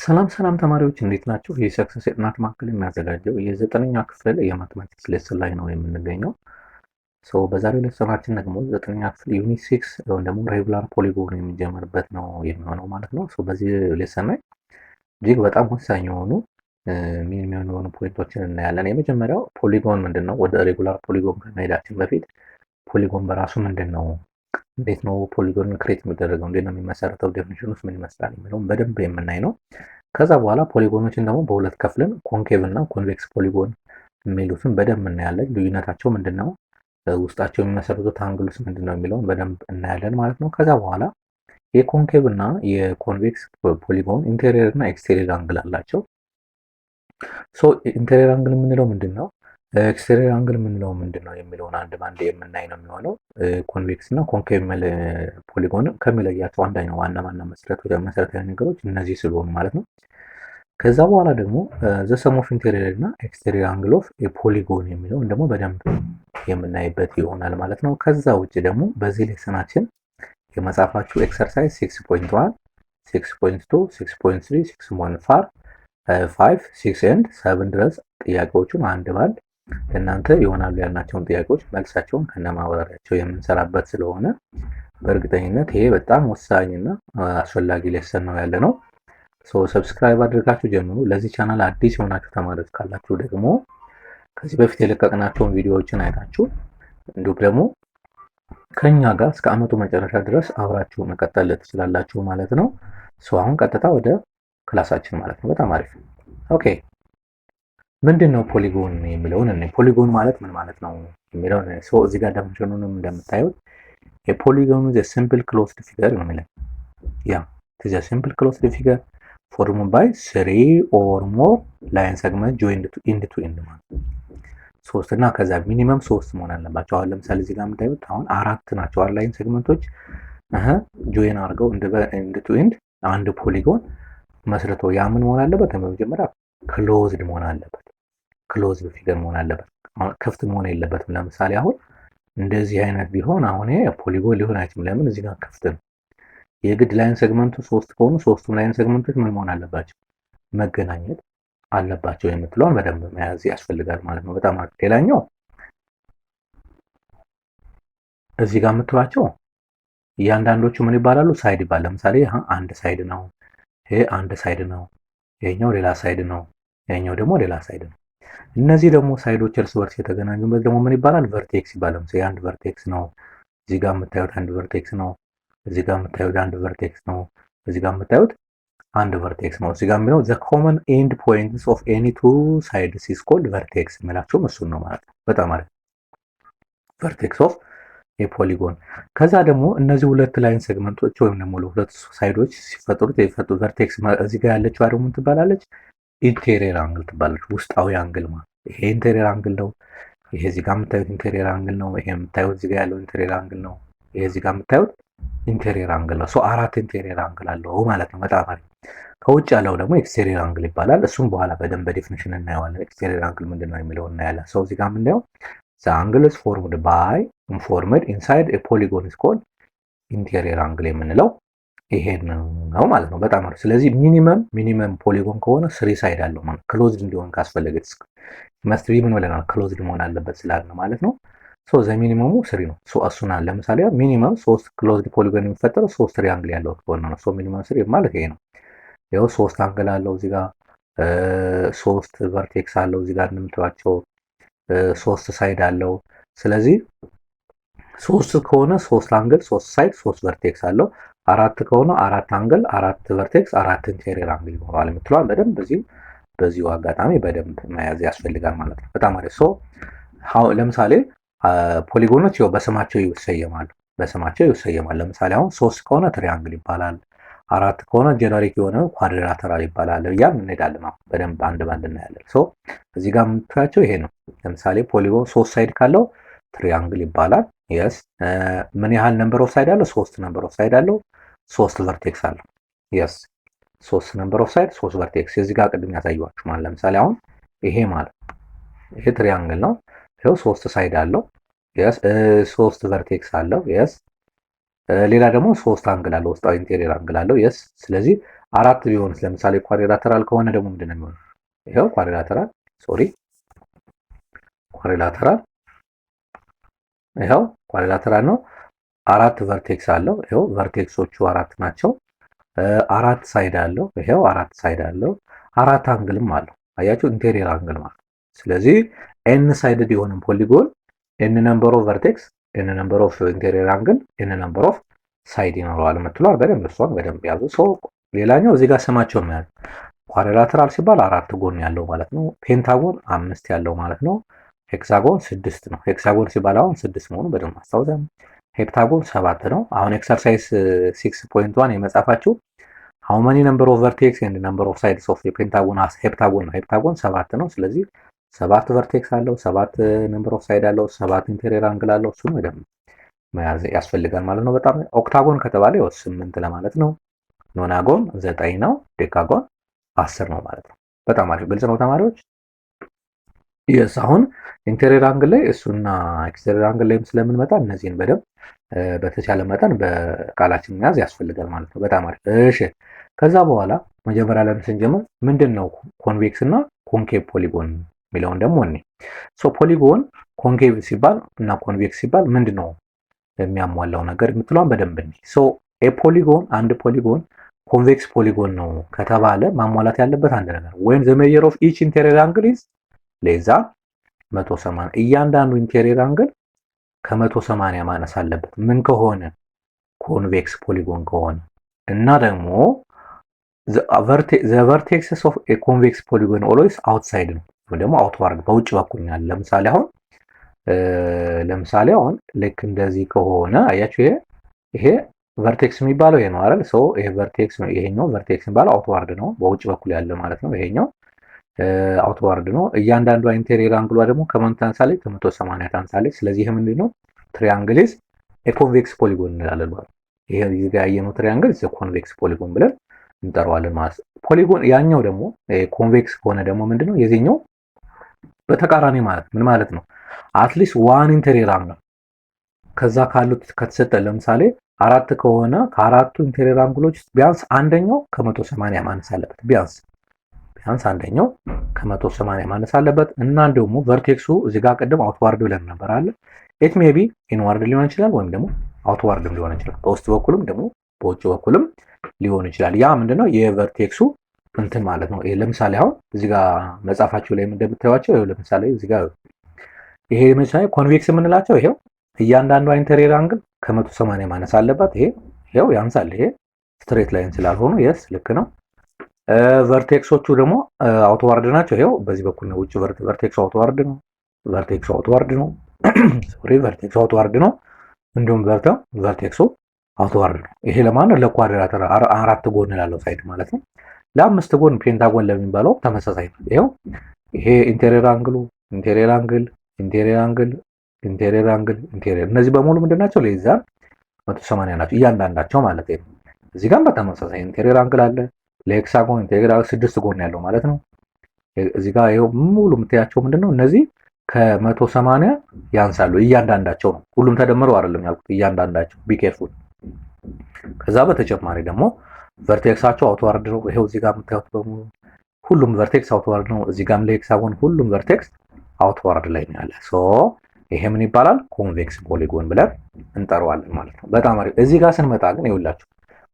ሰላም ሰላም ተማሪዎች እንዴት ናችሁ? የሰክሰስ የጥናት ማዕከል የሚያዘጋጀው የዘጠነኛ ክፍል የማትማቲክስ ሌሰን ላይ ነው የምንገኘው። በዛሬው ሌሰናችን ደግሞ ዘጠነኛ ክፍል ዩኒት 6 ወይም ደግሞ ሬጉላር ፖሊጎን የሚጀምርበት ነው የሚሆነው ማለት ነው። በዚህ ሌሰን ላይ እጅግ በጣም ወሳኝ የሆኑ የሆኑ ፖይንቶችን እናያለን። የመጀመሪያው ፖሊጎን ምንድን ነው? ወደ ሬጉላር ፖሊጎን ከመሄዳችን በፊት ፖሊጎን በራሱ ምንድን ነው? እንዴት ነው ፖሊጎን ክሬት የሚደረገው? እንዴት ነው የሚመሰረተው? ዴፊኒሽን ውስጥ ምን ይመስላል የሚለውን በደንብ የምናይ ነው። ከዛ በኋላ ፖሊጎኖችን ደግሞ በሁለት ከፍለን ኮንኬቭ እና ኮንቬክስ ፖሊጎን የሚሉትን በደንብ እናያለን። ልዩነታቸው ምንድን ነው? ውስጣቸው የሚመሰርቱት አንግሉስ ምንድን ነው የሚለውን በደንብ እናያለን ማለት ነው። ከዛ በኋላ የኮንኬቭ እና የኮንቬክስ ፖሊጎን ኢንቴሪየር እና ኤክስቴሪየር አንግል አላቸው። ኢንቴሪየር አንግል የምንለው ምንድን ነው? ኤክስቴሪየር አንግል የምንለው ምንድን ነው የሚለውን አንድ ባንድ የምናይ ነው የሚሆነው። ኮንቬክስ እና ኮንኬቭ ፖሊጎን ከሚለያቸው አንደኛው ዋና መሰረታዊ ነገሮች እነዚህ ስለሆኑ ማለት ነው። ከዛ በኋላ ደግሞ ዘ ሰም ኦፍ ኢንቴሪየር እና ኤክስቴሪየር አንግል ኦፍ ፖሊጎን የሚለውን ደግሞ በደንብ የምናይበት ይሆናል ማለት ነው። ከዛ ውጭ ደግሞ በዚህ ሌሰናችን የመጽሐፋችሁ ኤክሰርሳይዝ 6.1 6.2 6.3 6.4 5 6 ኤንድ 7 ድረስ ጥያቄዎቹን አንድ ባንድ እናንተ ይሆናሉ ያልናቸውን ጥያቄዎች መልሳቸውን ከነማብራሪያቸው የምንሰራበት ስለሆነ በእርግጠኝነት ይሄ በጣም ወሳኝና አስፈላጊ ሌሰን ነው ያለ ነው። ሰብስክራይብ አድርጋችሁ ጀምሩ። ለዚህ ቻናል አዲስ የሆናችሁ ተማሪዎች ካላችሁ ደግሞ ከዚህ በፊት የለቀቅናቸውን ቪዲዮዎችን አይታችሁ እንዲሁም ደግሞ ከኛ ጋር እስከ ዓመቱ መጨረሻ ድረስ አብራችሁ መቀጠል ትችላላችሁ ማለት ነው። አሁን ቀጥታ ወደ ክላሳችን ማለት ነው። በጣም አሪፍ። ኦኬ ምንድን ነው ፖሊጎን የሚለውን ፖሊጎን ማለት ምን ማለት ነው የሚለውን እዚህ ጋር ዴፊኒሽኑንም እንደምታዩት የፖሊጎን ዘ ሲምፕል ክሎዝድ ፊገር ነው የሚለው ዘ ሲምፕል ክሎዝድ ፊገር ፎርምድ ባይ 3 ኦር ሞር ላይን ሰግመንት ጆይንድ ቱ ኢንድ ማለት ነው። ሶስት እና ከዛ ሚኒመም 3 መሆን አለባቸው። አሁን ለምሳሌ እዚህ ጋር የምታዩት አሁን 4 ናቸው ላይን ሴግመንቶች ጆይን አድርገው ኢንድ ቱ ኢንድ አንድ ፖሊጎን መስርቶ ያ ምን መሆን አለበት? በመጀመሪያ ክሎዝድ መሆን አለበት። ክሎዝድ ፊገር መሆን አለበት። ክፍት መሆን የለበትም። ለምሳሌ አሁን እንደዚህ አይነት ቢሆን አሁን ይሄ ፖሊጎን ሊሆን አይችልም። ለምን? እዚህ ጋር ክፍት ነው። የግድ ላይን ሴግመንቱ 3 ከሆኑ ሶስቱም ላይን ሴግመንቶች ምን መሆን አለባቸው? መገናኘት አለባቸው የምትለውን በደንብ መያዝ ያስፈልጋል ማለት ነው። በጣም አሪፍ። ሌላኛው እዚህ ጋር የምትሏቸው እያንዳንዶቹ ምን ይባላሉ? ሳይድ ይባላል። ለምሳሌ አንድ ሳይድ ነው፣ ይሄ አንድ ሳይድ ነው፣ ይሄኛው ሌላ ሳይድ ነው፣ ይሄኛው ደግሞ ሌላ ሳይድ ነው። እነዚህ ደግሞ ሳይዶች እርስ በርስ የተገናኙበት ደግሞ ምን ይባላል? ቨርቴክስ ይባላል። ለምሳሌ አንድ ቨርቴክስ ነው፣ እዚህ ጋር የምታዩት አንድ ቨርቴክስ ነው፣ እዚህ ጋር የምታዩት አንድ ቨርቴክስ ነው፣ እዚህ ጋር የምታዩት አንድ ቨርቴክስ ነው። እዚህ ጋር የሚለው ዘ ኮመን ኤንድ ፖይንትስ ኦፍ ኤኒ ቱ ሳይድስ ኢዝ ኮልድ ቨርቴክስ የሚላቸውም እሱን ነው ማለት ነው። በጣም አሪፍ። ቨርቴክስ ኦፍ የፖሊጎን። ከዛ ደግሞ እነዚህ ሁለት ላይን ሴግመንቶች ወይም ደግሞ ሁለት ሳይዶች ሲፈጠሩት ቨርቴክስ እዚህ ጋር ያለችው ደግሞ ምን ትባላለች? ኢንቴሪየር አንግል ትባላለች። ውስጣዊ አንግል ማለት ይሄ ኢንቴሪየር አንግል ነው። ይሄ እዚህ ጋር የምታዩት ኢንቴሪየር አንግል ነው። ይሄ የምታዩት እዚህ ጋር ያለው ኢንቴሪየር አንግል ነው። ይሄ እዚህ ጋር የምታዩት ኢንቴሪየር አንግል ነው። አራት ኢንቴሪየር አንግል አለው ማለት ነው። በጣም አሪፍ። ከውጭ ያለው ደግሞ ኤክስቴሪየር አንግል ይባላል። እሱም በኋላ በደንብ በዴፊኒሽን እናየዋለን። ኤክስቴሪየር አንግል ምንድነው የሚለው እናያለን። እዚህ ጋር የምናየው the angle is formed inside a polygon is called interior angle የምንለው ይሄን ነው ማለት ነው። በጣም አሪፍ። ስለዚህ ሚኒመም ፖሊጎን ከሆነ 3 ሳይድ አለው ማለት ክሎዝድ እንዲሆን ካስፈለገ መስሪ ምን ብለናል? ክሎዝድ መሆን አለበት ስላልን ማለት ነው። ዘ ሚኒመሙ 3 ነው። እሱና ለምሳሌ ሚኒመም 3 ክሎዝድ ፖሊጎን የሚፈጠረው 3 ትሪያንግል ያለው ከሆነ ነው። ሚኒመም 3 ማለት ይሄ ነው። ያው 3 አንግል አለው እዚህ ጋር 3 ቨርቴክስ አለው እዚህ ጋር እንደምታዩቸው 3 ሳይድ አለው። ስለዚህ 3 ከሆነ 3 አንግል 3 ሳይድ 3 ቨርቴክስ አለው። 4 ከሆነ 4 አንግል 4 ቨርቴክስ 4 ኢንቴሪየር አንግል ይኖረዋል የምትለዋል በደንብ በዚሁ አጋጣሚ በደንብ መያዝ ያስፈልጋል ማለት ነው። በጣም አሪፍ። ለምሳሌ ፖሊጎኖች ያው በስማቸው ይሰየማሉ። ለምሳሌ አሁን 3 ከሆነ ትሪያንግል ይባላል። 4 ከሆነ ጀነሪክ የሆነ ኳድራተራል ይባላል። ያን እንሄዳለን ነው በደንብ አንድ ባንድ እናያለን። እዚህ ጋር የምታያቸው ይሄ ነው። ለምሳሌ ፖሊጎን 3 ሳይድ ካለው ትሪያንግል ይባላል። የስ ምን ያህል ነምበር ኦፍ ሳይድ አለው? 3 ነምበር ኦፍ ሳይድ አለው። 3 ቨርቴክስ አለው። የስ 3 ነምበር ኦፍ ሳይድ 3 ቨርቴክስ። እዚህ ጋር ቅድም ያሳየኋችሁ ማለት ለምሳሌ አሁን ይሄ ማለት ይሄ ትሪያንግል ነው። ይሄው 3 ሳይድ አለው። የስ 3 ቨርቴክስ አለው። የስ ሌላ ደግሞ 3 አንግል አለው፣ ውስጣዊ ኢንቴሪየር አንግል አለው። የስ ስለዚህ 4 ቢሆንስ ለምሳሌ ኳድሪላተራል ከሆነ ደግሞ ምንድነው የሚሆነው? ይሄው ኳድሪላተራል ይሄው ኳድሪላተራል ነው። 4 ቨርቴክስ አለው። ይሄው ቨርቴክሶቹ 4 ናቸው። 4 ሳይድ አለው። ይሄው 4 ሳይድ አለው። 4 አንግልም አለው። አያችሁ ኢንቴሪየር አንግል ማለት። ስለዚህ ኤን ሳይድድ የሆነ ፖሊጎን ኤን ነምበር ኦፍ ቨርቴክስ ኤን ነምበር ኦፍ ኢንቴሪየር አንግል ኤን ነምበር ኦፍ ሳይድ ይኖረዋል የምትሏል። በደንብ እሷን በደንብ ያዙ። ሶ ሌላኛው እዚህ ጋር ስማቸው ነው። ኳድሪላተራል ሲባል 4 ጎን ያለው ማለት ነው። ፔንታጎን 5 ያለው ማለት ነው። ሄክሳጎን 6 ነው። ሄክሳጎን ሲባል አሁን 6 መሆኑ በደንብ አስታውሰን። ሄፕታጎን 7 ነው። አሁን ኤክሰርሳይዝ 6.1 የመጻፋችሁ how many number of vertex and number of sides of a pentagon as ሄፕታጎን ነው። ሄፕታጎን 7 ነው። ስለዚህ 7 ቨርቴክስ አለው፣ 7 ነምበር ኦፍ ሳይድ አለው፣ 7 ኢንቴሪየር አንግል አለው። እሱን በደንብ መያዝ ያስፈልጋል ማለት ነው። በጣም ኦክታጎን ከተባለ 8 ለማለት ነው። ኖናጎን 9 ነው። ዴካጎን 10 ነው ማለት ነው። በጣም አሪፍ ግልጽ ነው ተማሪዎች። የስ አሁን ኢንቴሪየር አንግል ላይ እሱና ኤክስቴሪየር አንግል ላይም ስለምንመጣ እነዚህን በደንብ በተቻለ መጠን በቃላችን መያዝ ያስፈልጋል ማለት ነው። በጣም አሪፍ። እሺ ከዛ በኋላ መጀመሪያ ላይ ስንጀምር ምንድነው ኮንቬክስ እና ኮንኬቭ ፖሊጎን የሚለውን ደግሞ እኔ ፖሊጎን ኮንኬቭ ሲባል እና ኮንቬክስ ሲባል ምንድነው የሚያሟላው ነገር የምትለውን በደንብ እኔ ፖሊጎን አንድ ፖሊጎን ኮንቬክስ ፖሊጎን ነው ከተባለ ማሟላት ያለበት አንድ ነገር when the measure of each interior angle is less than 180 እያንዳንዱ ኢንቴሪየር አንግል ከ180 ማነስ አለበት። ምን ከሆነ ኮንቬክስ ፖሊጎን ከሆነ እና ደግሞ the vertices of a convex polygon always outside ነው ወይ ደግሞ outward በውጭ በኩል ያለ። ለምሳሌ አሁን ልክ እንደዚህ ከሆነ አያችሁ ይሄ ቨርቴክስ የሚባለው ይሄ ነው አይደል? ይሄ ቨርቴክስ ነው። ይሄኛው ቨርቴክስ የሚባለው አውትዋርድ ነው፣ በውጭ በኩል ያለ ማለት ነው። ይሄኛው አውትዋርድ ነው። እያንዳንዷ ኢንቴሪየር አንግሏ ደግሞ ከማን ታንሳለች? ከ180 ታንሳለች። ስለዚህ ይሄ ምንድነው? ትሪያንግል ኢዝ ኤ ኮንቬክስ ፖሊጎን እንላለን ማለት ነው። ይሄ እዚህ ጋር ያየነው ትሪያንግል ኢዝ ኤ ኮንቬክስ ፖሊጎን ብለን እንጠራዋለን ማለት ነው። ፖሊጎን ያኛው ደግሞ ኮንቬክስ ከሆነ ደግሞ ምንድነው? የዚህኛው በተቃራኒ ማለት ምን ማለት ነው? አትሊስት ዋን ኢንቴሪየር አንግል ከዛ ካሉት ከተሰጠ ለምሳሌ 4 ከሆነ ከአራቱ ኢንቴሪየር አንግሎች ቢያንስ አንደኛው ከ180 ማነስ አለበት። ቢያንስ አንደኛው ከ180 ማነስ አለበት። እና ደግሞ ቨርቴክሱ እዚህ ጋር ቀደም አውትዋርድ ብለን ነበር አለ። ኢት ሜይ ቢ ኢንዋርድ ሊሆን ይችላል ወይም ደግሞ አውትዋርድም ሊሆን ይችላል። በውስጥ በኩልም ደግሞ በውጭ በኩልም ሊሆን ይችላል። ያ ምንድነው የቨርቴክሱ እንትን ማለት ነው። ለምሳሌ አሁን እዚህ ጋር መጻፋችሁ ላይ እንደምታዩዋቸው ለምሳሌ እዚህ ጋር ይሄ ለምሳሌ ኮንቬክስ የምንላቸው ይሄው እያንዳንዷ ኢንቴሪየር አንግል ከ180 ማነስ አለባት። ይሄው ያንሳል። ይሄ ስትሬት ላይን ስላልሆኑ የስ ልክ ነው። ቨርቴክሶቹ ደግሞ አውትዋርድ ናቸው። ይሄው በዚህ በኩል ነው ውጭ ቨርቴክሱ አውትዋርድ ነው። ቨርቴክሱ አውትዋርድ ነው። ቨርቴክሱ አውትዋርድ ነው። እንዲሁም ቨርቴክሱ አውትዋርድ ነው። ይሄ ለማን ለኳድሪላተር 4 ጎን ላለው ሳይድ ማለት ነው። ለ5 ጎን ፔንታጎን ለሚባለው ተመሳሳይ ነው። ይሄው ይሄ ኢንቴሪየር አንግል እነዚህ በሙሉ ምንድናቸው? ለዛን 180 ናቸው እያንዳንዳቸው ማለት ነው። እዚህ ጋር በተመሳሳይ ኢንቴሪየር አንግል አለ። ለሄክሳጎን ኢንቴሪየር 6 ጎን ያለው ማለት ነው። እዚህ ጋር ይሄው ሙሉ የምታያቸው ምንድነው? እነዚህ ከ180 ያንሳሉ እያንዳንዳቸው ነው። ሁሉም ተደምረው አይደለም ያልኩት፣ እያንዳንዳቸው ቢ ኬርፉል። ከዛ በተጨማሪ ደግሞ ቨርቴክሳቸው አውትዋርድ ነው። ይሄው እዚህ ጋር የምታዩት በሙሉ ሁሉም ቨርቴክስ አውትዋርድ ነው። እዚህ ጋርም ለሄክሳጎን ሁሉም ቨርቴክስ አውትዋርድ ላይ ነው ያለ። ይሄ ምን ይባላል? ኮንቬክስ ፖሊጎን ብለን እንጠራዋለን ማለት ነው። በጣም አሪፍ። እዚህ ጋር ስንመጣ ግን ይኸውላችሁ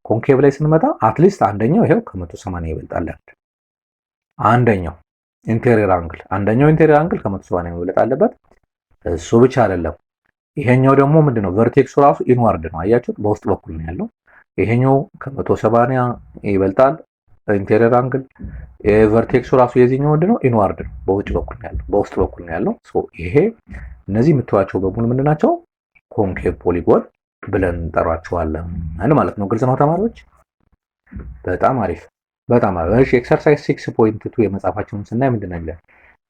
ኮንኬቭ ላይ ስንመጣ አትሊስት አንደኛው ይሄው ከ180 ይበልጣል። አንደኛው ኢንቴሪየር አንግል ከ180 ይበልጥ አለበት። እሱ ብቻ አይደለም። ይሄኛው ደግሞ ምንድነው? ቨርቴክሱ ራሱ ኢንዋርድ ነው። አያችሁት? በውስጥ በኩል ነው ያለው። ይሄኛው ከ180 ይበልጣል ኢንቴሪየር አንግል። ቨርቴክሱ ራሱ የዚህኛው ምንድነው? ኢንዋርድ ነው። በውጭ በኩል ነው ያለው፣ በውስጥ በኩል ነው ያለው። ይሄ እነዚህ የምትዋቸው በሙሉ ምንድናቸው? ኮንኬቭ ፖሊጎን ብለን እንጠራቸዋለን ማለት ነው። ግልጽ ነው ተማሪዎች? በጣም አሪፍ። እሺ ኤክሰርሳይዝ 6.2 የመጻፋቸውን ስናይ ምንድነው ይላል?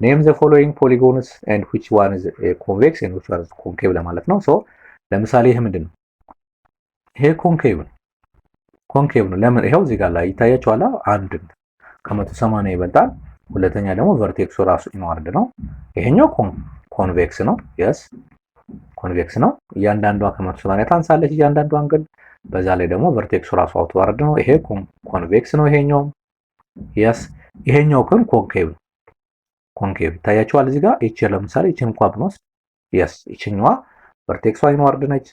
ኔም ዘ ፎሎዊንግ ፖሊጎንስ ኤንድ which one is convex and which one is concave ለማለት ነው። ለምሳሌ ይሄ ምንድነው? ይሄ ኮንኬቭ ነው። ለምን? ይሄው እዚህ ጋር ላይ ይታያችኋል። አንድ ከ180 ይበልጣል። ሁለተኛ ደግሞ ቨርቴክሱ ራሱ ኢንዋርድ ነው። ይሄኛው ኮንቬክስ ነው። የስ ኮንቬክስ ነው። እያንዳንዷ ከ180 ታንሳለች እያንዳንዷ አንግል። በዛ ላይ ደግሞ ቨርቴክሱ ራሱ አውትዋርድ ነው። ይሄ ኮንቬክስ ነው። ይሄኛው የስ ይሄኛው ግን ኮንኬቭ ነው። ኮንኬቭ ይታያቸዋል እዚህ ጋር። ይቺ ለምሳሌ ይቺን እንኳን ብንወስድ የስ ይችኛዋ ቨርቴክሷ ኢንዋርድ ነች።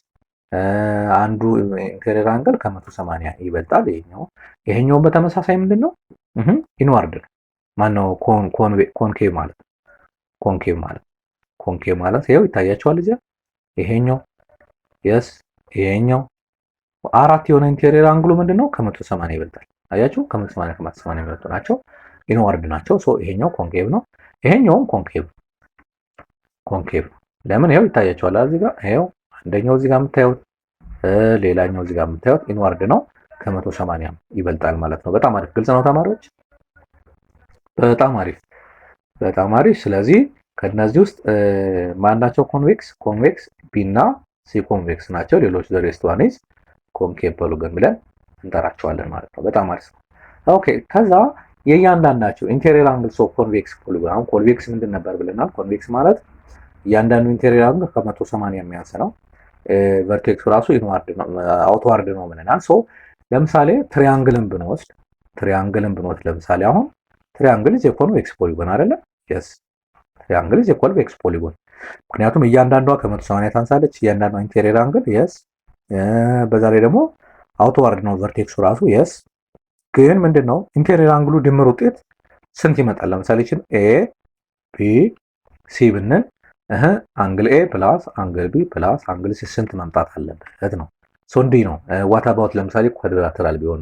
አንዱ ኢንቴሪየር አንግል ከ180 ይበልጣል። ይሄኛውን በተመሳሳይ ምንድን ነው ኢንዋርድ ነው። ማነው ኮንኬቭ ማለት ኮንኬቭ ማለት ይኸው ይታያቸዋል እዚያ። ይሄኛው የስ ይሄኛው አራት የሆነ ኢንቴሪየር አንግሉ ምንድን ነው ከ180 ይበልጣል። አያችሁ ከ180 የሚበልጡ ናቸው፣ ኢንዋርድ ናቸው። ሶ ይሄኛው ኮንኬቭ ነው። ይሄኛውም ኮንኬቭ ለምን ይኸው ይታያቸዋል እዚህ ጋር። ይኸው አንደኛው እዚህ ጋር የምታዩት ሌላኛው እዚህ ጋር የምታዩት ኢንዋርድ ነው፣ ከ180 ይበልጣል ማለት ነው። በጣም አሪፍ ግልጽ ነው ተማሪዎች፣ በጣም አሪፍ። ስለዚህ ከነዚህ ውስጥ ማናቸው ኮንቬክስ ቢ እና ሲ ኮንቬክስ ናቸው። ሌሎች ዘ ሬስት ዋን ኢዝ ኮንኬቭ ፖሊጎን ብለን እንጠራቸዋለን ማለት ነው። በጣም አሪፍ ነው። ኦኬ ከዛ የእያንዳንዳቸው ኢንቴሪየር አንግልስ ኦፍ ኮንቬክስ ፖሊጎን። አሁን ኮንቬክስ ምንድን ነበር ብለናል? ኮንቬክስ ማለት እያንዳንዱ ኢንቴሪየር አንግል ከ180 የሚያንስ ነው። ቨርቴክሱ ራሱ አውትዋርድ ነው ብለናል። ሶ ለምሳሌ ትሪያንግልን ብንወስድ ለምሳሌ አሁን ትሪያንግል ኢዝ ኮንቬክስ ፖሊጎን አይደለ? የስ ትሪያንግል ኢዝ ኮንቬክስ ፖሊጎን። ምክንያቱም እያንዳንዷ ከ180 ታንሳለች እያንዳንዷ ኢንቴሪየር አንግል የስ። በዛ ላይ ደግሞ አውትዋርድ ነው ቨርቴክሱ ራሱ የስ። ግን ምንድነው ኢንቴሪየር አንግሉ ድምር ውጤት ስንት ይመጣል? ለምሳሌ እቺን ኤ ቢ ሲ ብንል አንግል ኤ ፕላስ አንግል ቢ ፕላስ አንግል ሲ ስንት መምጣት አለበት ነው። ሶ እንዲህ ነው። ዋት አባውት ለምሳሌ ኳድራተራል ቢሆን፣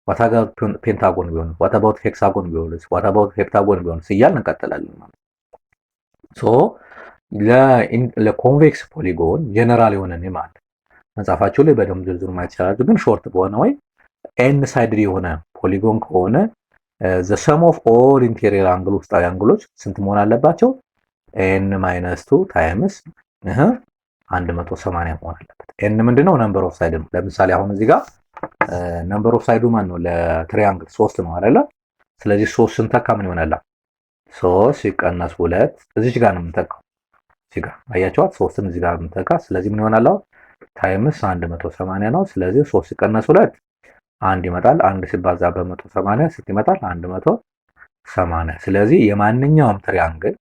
ዋት አባውት ፔንታጎን ቢሆን፣ ዋት አባውት ሄክሳጎን ቢሆን፣ ዋት አባውት ሄፕታጎን ቢሆን እያልን እንቀጥላለን ማለት ነው። ሶ ለኮንቬክስ ፖሊጎን ጀነራል የሆነ ኔም አለ። መጽሐፋችሁ ላይ በደንብ ዝርዝሩ ማየት ይችላሉ። ግን ሾርት በሆነ ወይ ኤን ሳይድድ የሆነ ፖሊጎን ከሆነ ዘ ሰም ኦፍ ኦል ኢንቴሪየር አንግል ውስጣዊ አንግሎች ስንት መሆን አለባቸው? ኤን ማይነስ 2 ታይምስ 180 መሆን አለበት። ኤን ምንድነው? ነምበር ኦፍ ሳይድ ነው። ለምሳሌ አሁን እዚህ ጋር ነምበር ኦፍ ሳይዱ ማን ነው? ለትሪያንግል 3 ነው አይደለ? ስለዚህ 3 ስንተካ ምን ይሆናል? 3 ሲቀነስ 2 እዚች ጋር ነው የምንተካው። እዚህ ጋር አያችኋት? 3ን እዚህ ጋር የምንተካ። ስለዚህ ምን ይሆናል? ታይምስ 180 ነው። ስለዚህ 3 ሲቀነስ 2 1 ይመጣል። 1 ሲባዛ በ180 ስንት ይመጣል? 180። ስለዚህ የማንኛውም ትሪያንግል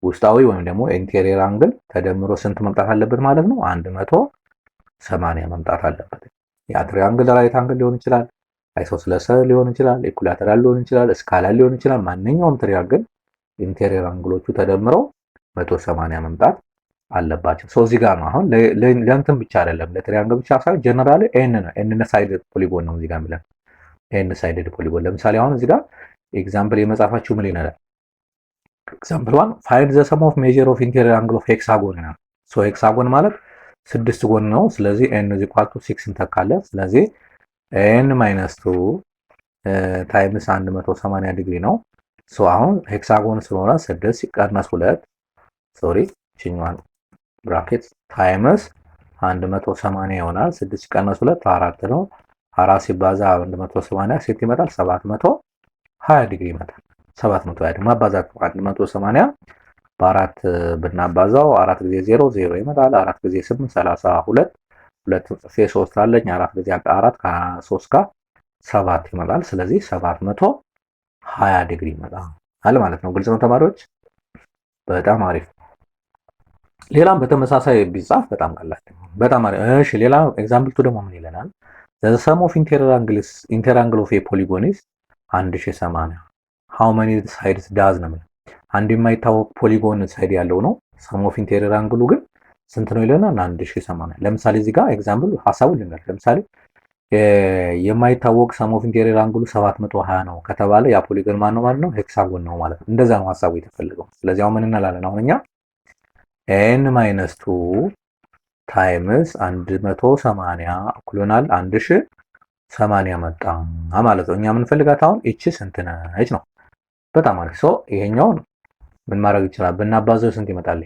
ውስጣዊ ወይም ደግሞ ኢንቴሪየር አንግል ተደምሮ ስንት መምጣት አለበት ማለት ነው? 180 መምጣት አለበት። ያ ትሪያንግል ራይት አንግል ሊሆን ይችላል፣ አይሶስለስ ሊሆን ይችላል፣ ኢኩላተራል ሊሆን ይችላል፣ ስካላር ሊሆን ይችላል። ማንኛውም ትሪያንግል ኢንቴሪየር አንግሎቹ ተደምረው 180 መምጣት አለባቸው። ሶ እዚህ ጋር ነው አሁን ለእንትን ብቻ አይደለም ለትሪያንግል ብቻ ሳይሆን ጀነራሊ ኤን ሳይድድ ፖሊጎን ነው እዚህ ጋር የሚለን ኤን ሳይድድ ፖሊጎን። ለምሳሌ አሁን እዚህ ጋር ኤግዛምፕል የመጻፋችሁ ምን ይላል? ኤግዛምፕል 1 ፋይንድ ዘ ሰም ኦፍ ሜጀር ኦፍ ኢንቴሪየር አንግል ኦፍ ሄክሳጎን ነው። ሶ ሄክሳጎን ማለት 6 ጎን ነው። ስለዚህ ኤን ኢዝ ኢኳል ቱ 6 እንተካለን። ስለዚህ ኤን ማይነስ 2 ታይምስ 180 ዲግሪ ነው። ሶ አሁን ሄክሳጎን ስለሆነ 6 ሲቀነስ 2 ሶሪ እቺኛዋን ብራኬት ታይምስ 180 ይሆናል። 6 ሲቀነስ 2 4 ነው። 4 ሲባዛ 180 ስንት ይመጣል? 720 ዲግሪ ይመጣል። 720 ማባዛት 180 በ4 ብናባዛው 4 ጊዜ 0 0 ይመጣል። 4 ጊዜ 8 32 2 ጽፌ 3 አለኝ 4 ጊዜ 4 ከ3 ጋር 7 ይመጣል። ስለዚህ 720 ዲግሪ ይመጣል ማለት ነው። ግልጽ ነው ተማሪዎች? በጣም አሪፍ። ሌላም በተመሳሳይ ቢጻፍ በጣም ቀላል በጣም አሪፍ። እሺ ሌላ ኤግዛምፕል 2 ደግሞ ምን ይለናል? the sum of interior angle of a polygon is 1080 how many sides does ነው? አንድ የማይታወቅ ፖሊጎን ሳይድ ያለው ነው። sum of interior angle ግን ስንት ነው ይለናል? 1080። ለምሳሌ እዚህ ጋር ኤግዛምፕል ሐሳቡን ልንገር። ለምሳሌ የማይታወቅ sum of interior angle 720 ነው ከተባለ ያ ፖሊጎን ማን ነው ማለት ነው? ሄክሳጎን ነው ማለት ነው። እንደዛ ነው ሐሳቡ የተፈለገው። ስለዚህ አሁን ምን እንላለን? አሁን እኛ n minus 2 ታይምስ 180 እኩል ይሆናል 1080 መጣ ማለት ነው። እኛ የምንፈልጋት አሁን እቺ ስንት ነች ነው። በጣም አሪፍ። ሶ ይሄኛውን ምን ማድረግ ይችላል? ብናባዘው ስንት ይመጣል?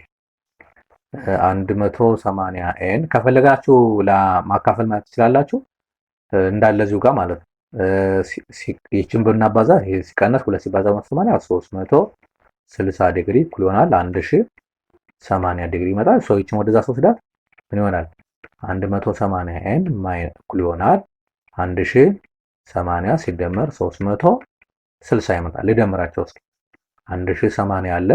180 n ከፈለጋችሁ ለማካፈል ማለት ትችላላችሁ እንዳለ እዚሁ ጋር ማለት ነው። ይቺን ብናባዛ ይሄ ሲቀነስ 2 ሲባዛ 180 360 ዲግሪ እኩል ይሆናል 1080 ዲግሪ ይመጣል። ሶ ይቺን ወደዛ ወስዳት ምን ይሆናል? 180 ኤን እኩል ይሆናል 1080 ሲደመር 360 ይመጣል። ልደምራቸው እስኪ 1080 አለ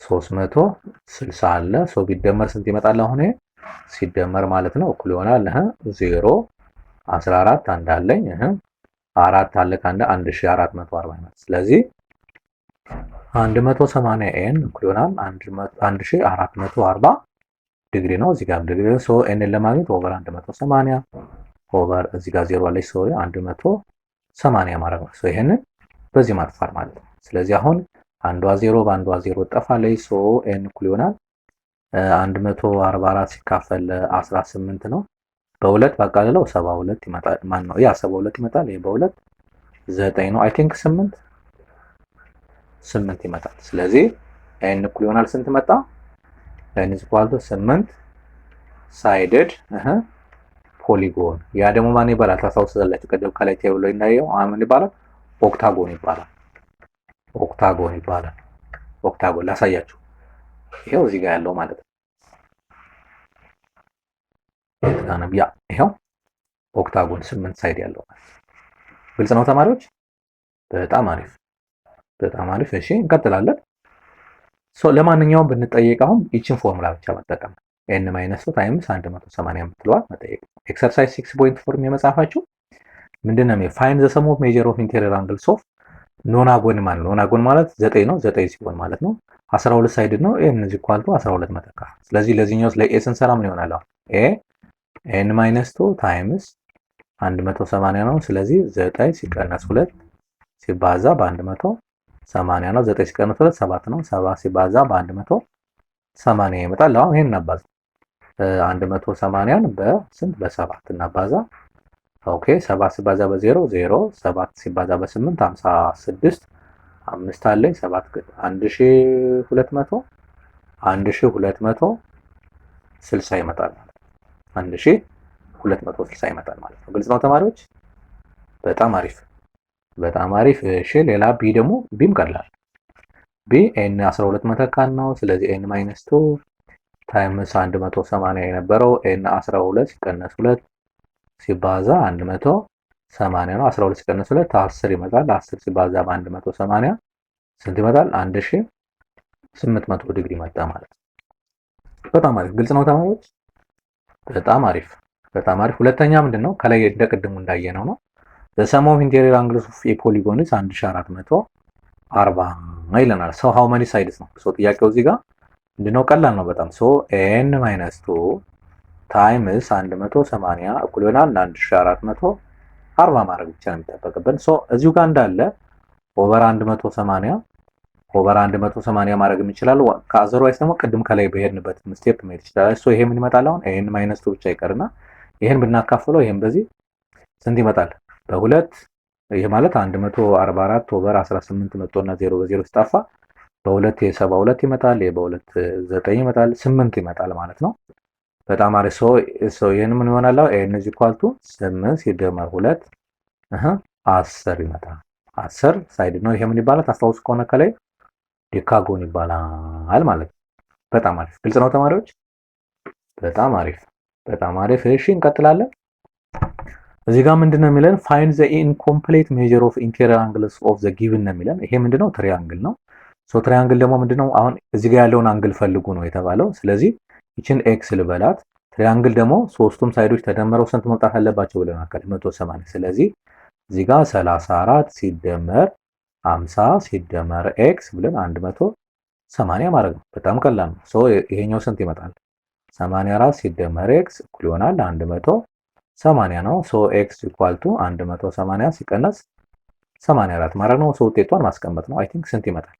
360 አለ ቢደመር ስንት ይመጣል? አሁን ሲደመር ማለት ነው እኩል ይሆናል 0 14 አንድ አለኝ 4 አለ ከአንድ 1440 ይመጣል። ስለዚህ 180 ኤን እኩል ይሆናል 1440 ዲግሪ ነው። እዚህ ጋር ዲግሪ ነው። ኤንን ለማግኘት ኦቨር 180 ኦቨር እዚህ ጋር 0 አለች 180 ማድረግ ነው። ይሄንን በዚህ ማጥፋት ማለት ነው። ስለዚህ አሁን አንዷ 0 በአንዷ 0 ጠፋለች። ኤን እኩል ይሆናል 144 ሲካፈል 18 ነው። በሁለት ባቃለለው 72 ይመጣል። ማን ነው ያ 72 ይመጣል። ይሄ በሁለት 9 ነው። አይ ቲንክ 8 ይመጣል። ስለዚህ ኤን እኩል ይሆናል ስንት መጣ? ኤን ኢዝ ኢኳል ቱ 8 ሳይድድ ፖሊጎን። ያ ደግሞ ማን ይባላል? ታስታውሳላችሁ ቅድም ከላይ ቴብል ላይ እንዳየው ምን ይባላል? ኦክታጎን ይባላል። ኦክታጎን ይባላል። ኦክታጎን ላሳያችሁ። ይሄው እዚህ ጋር ያለው ማለት ነው። ያ ይሄው ኦክታጎን 8 ሳይድ ያለው ማለት ነው። ግልጽ ነው ተማሪዎች? በጣም አሪፍ በጣም አሪፍ። እሺ እንቀጥላለን። ለማንኛውም ብንጠየቅ አሁን ይችን ፎርሙላ ብቻ መጠቀም ኤን ማይነስ 2 ታይምስ 180 የምትለዋል መጠየቅ። ኤክሰርሳይዝ 6.4 የመጻፋችሁ ምንድነው? ፋይንድ ዘ ሰም ኦፍ ሜጀር ኦፍ ኢንቴሪየር አንግልስ ኦፍ ኖናጎን ማለት ነው። ኖናጎን ማለት 9 ነው። 9 ሲሆን ማለት ነው 12 ሳይድ ነው። ኤን ኢዝ ኢኳል ቱ 12 መተካ። ስለዚህ ለዚህኛው ለኤ ስንሰራ ምን ይሆናል? ኤ ኤን ማይነስ 2 ታይምስ 180 ነው። ስለዚህ 9 ሲቀነስ 2 ሲባዛ በ180 ነው። 9 ሲቀነስ 2 7 ነው። 7 ሲባዛ በ180 ይመጣል። አሁን ይሄን እናባዛ 180ን በስንት በ7 እናባዛ። ኦኬ 7 ሲባዛ በ0 0 7 ሲባዛ በ8 56 5 አለኝ 7 1260 ይመጣል ማለት ነው። 1260 ይመጣል ማለት ነው። ግልጽ ነው ተማሪዎች? በጣም አሪፍ በጣም አሪፍ። እሺ ሌላ ቢ ደግሞ ቢም ቀላል። ቢ ኤን 12 መተካን ነው። ስለዚህ ኤን ማይነስ 2 ታይምስ 180 የነበረው ኤን 12 ሲቀነስ 2 ሲባዛ 180 ነው። 12 ሲቀነስ 2 10 ይመጣል። 10 ሲባዛ በ180 ስንት ይመጣል? 1800 ዲግሪ መጣ ማለት ነው። በጣም አሪፍ። ግልጽ ነው ተማሪዎች? በጣም አሪፍ በጣም አሪፍ። ሁለተኛ ምንድነው? ከላይ እንደቅድሙ እንዳየነው ነው። the sum of interior angles of a polygon is 1440 ይለናል። so how many sides ነው? ጥያቄው እዚህ ጋር ምንድነው? ቀላል ነው በጣም። n minus 2 times 180 እኩል ይሆናል 1440 ማድረግ ብቻ ነው የሚጠበቅብን። እዚሁ ጋር እንዳለ ኦቨር 180 ማድረግ እንችላለን። ከአዘርዋይስ ደግሞ ቅድም ከላይ በሄድንበት ስቴፕ መሄድ ይችላል። ይሄ ምን ይመጣል? አሁን n minus 2 ብቻ ይቀርና ይሄን ብናካፍለው ይሄን በዚህ ስንት ይመጣል? በሁለት ይሄ ማለት 144 ኦቨር 18 መጥቶና 0 በ0 ሲጣፋ በሁለት የ72 ይመጣል። በሁለት 9 ይመጣል። 8 ይመጣል ማለት ነው። በጣም አሪፍ። ይሄን ምን ይሆናል? ኤን ኢዝ ኢኳል ቱ 8 ሲደመር 2 10 ይመጣል። 10 ሳይድ ነው። ይሄ ምን ይባላል? ታስታውሱ ከሆነ ከላይ ዴካጎን ይባላል ማለት ነው። በጣም አሪፍ። ግልጽ ነው ተማሪዎች? በጣም አሪፍ በጣም አሪፍ። እሺ እንቀጥላለን። እዚህ ጋር ምንድነው የሚለን? ፋይንድ ዘ ኢንኮምፕሌት ሜጀር ኦፍ ኢንቴሪየር አንግልስ ኦፍ ዘ ጊቭን ነው የሚለን። ይሄ ምንድነው? ትሪያንግል ነው። ትሪያንግል ደግሞ ምንድነው? አሁን እዚህ ጋር ያለውን አንግል ፈልጉ ነው የተባለው። ስለዚህ ይችን ኤክስ ልበላት። ትሪያንግል ደግሞ ሶስቱም ሳይዶች ተደምረው ስንት መምጣት አለባቸው ብለናል? 180። ስለዚህ እዚህ ጋር 34 ሲደመር 50 ሲደመር ኤክስ ብለን 180 ማድረግ ነው። በጣም ቀላል ነው። ይሄኛው ስንት ይመጣል? 84 ሲደመር ኤክስ እኩል ይሆናል 180 ነው። ኤክስ ኢኳል ቱ 180 ሲቀነስ 84 ማድረግ ነው። ውጤቷን ማስቀመጥ ነው። አይ ቲንክ ስንት ይመጣል?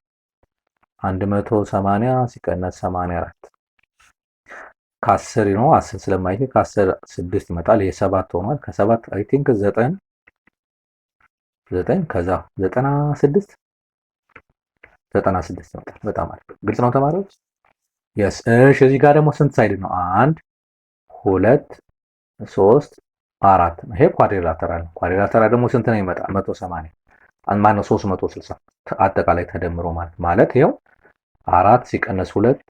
180 ሲቀነስ 84 ከ10 ነው። 10 ስለማይችል ከ10 6 ይመጣል። ይሄ 7 ሆኗል። ከ7 አይ ቲንክ 9 ከዛ 96 ይመጣል። በጣም አሪፍ። ግልጽ ነው ተማሪዎች? የስ እሺ። እዚህ ጋር ደግሞ ስንት ሳይድ ነው? 1 2 3 4 ነው። ይሄ ኳድሪላተራል ነው። ኳድሪላተራል ደግሞ ስንት ነው ይመጣል? 180 ማነው 360 አጠቃላይ ተደምሮ ማለት ይሄው 4 ሲቀነስ 2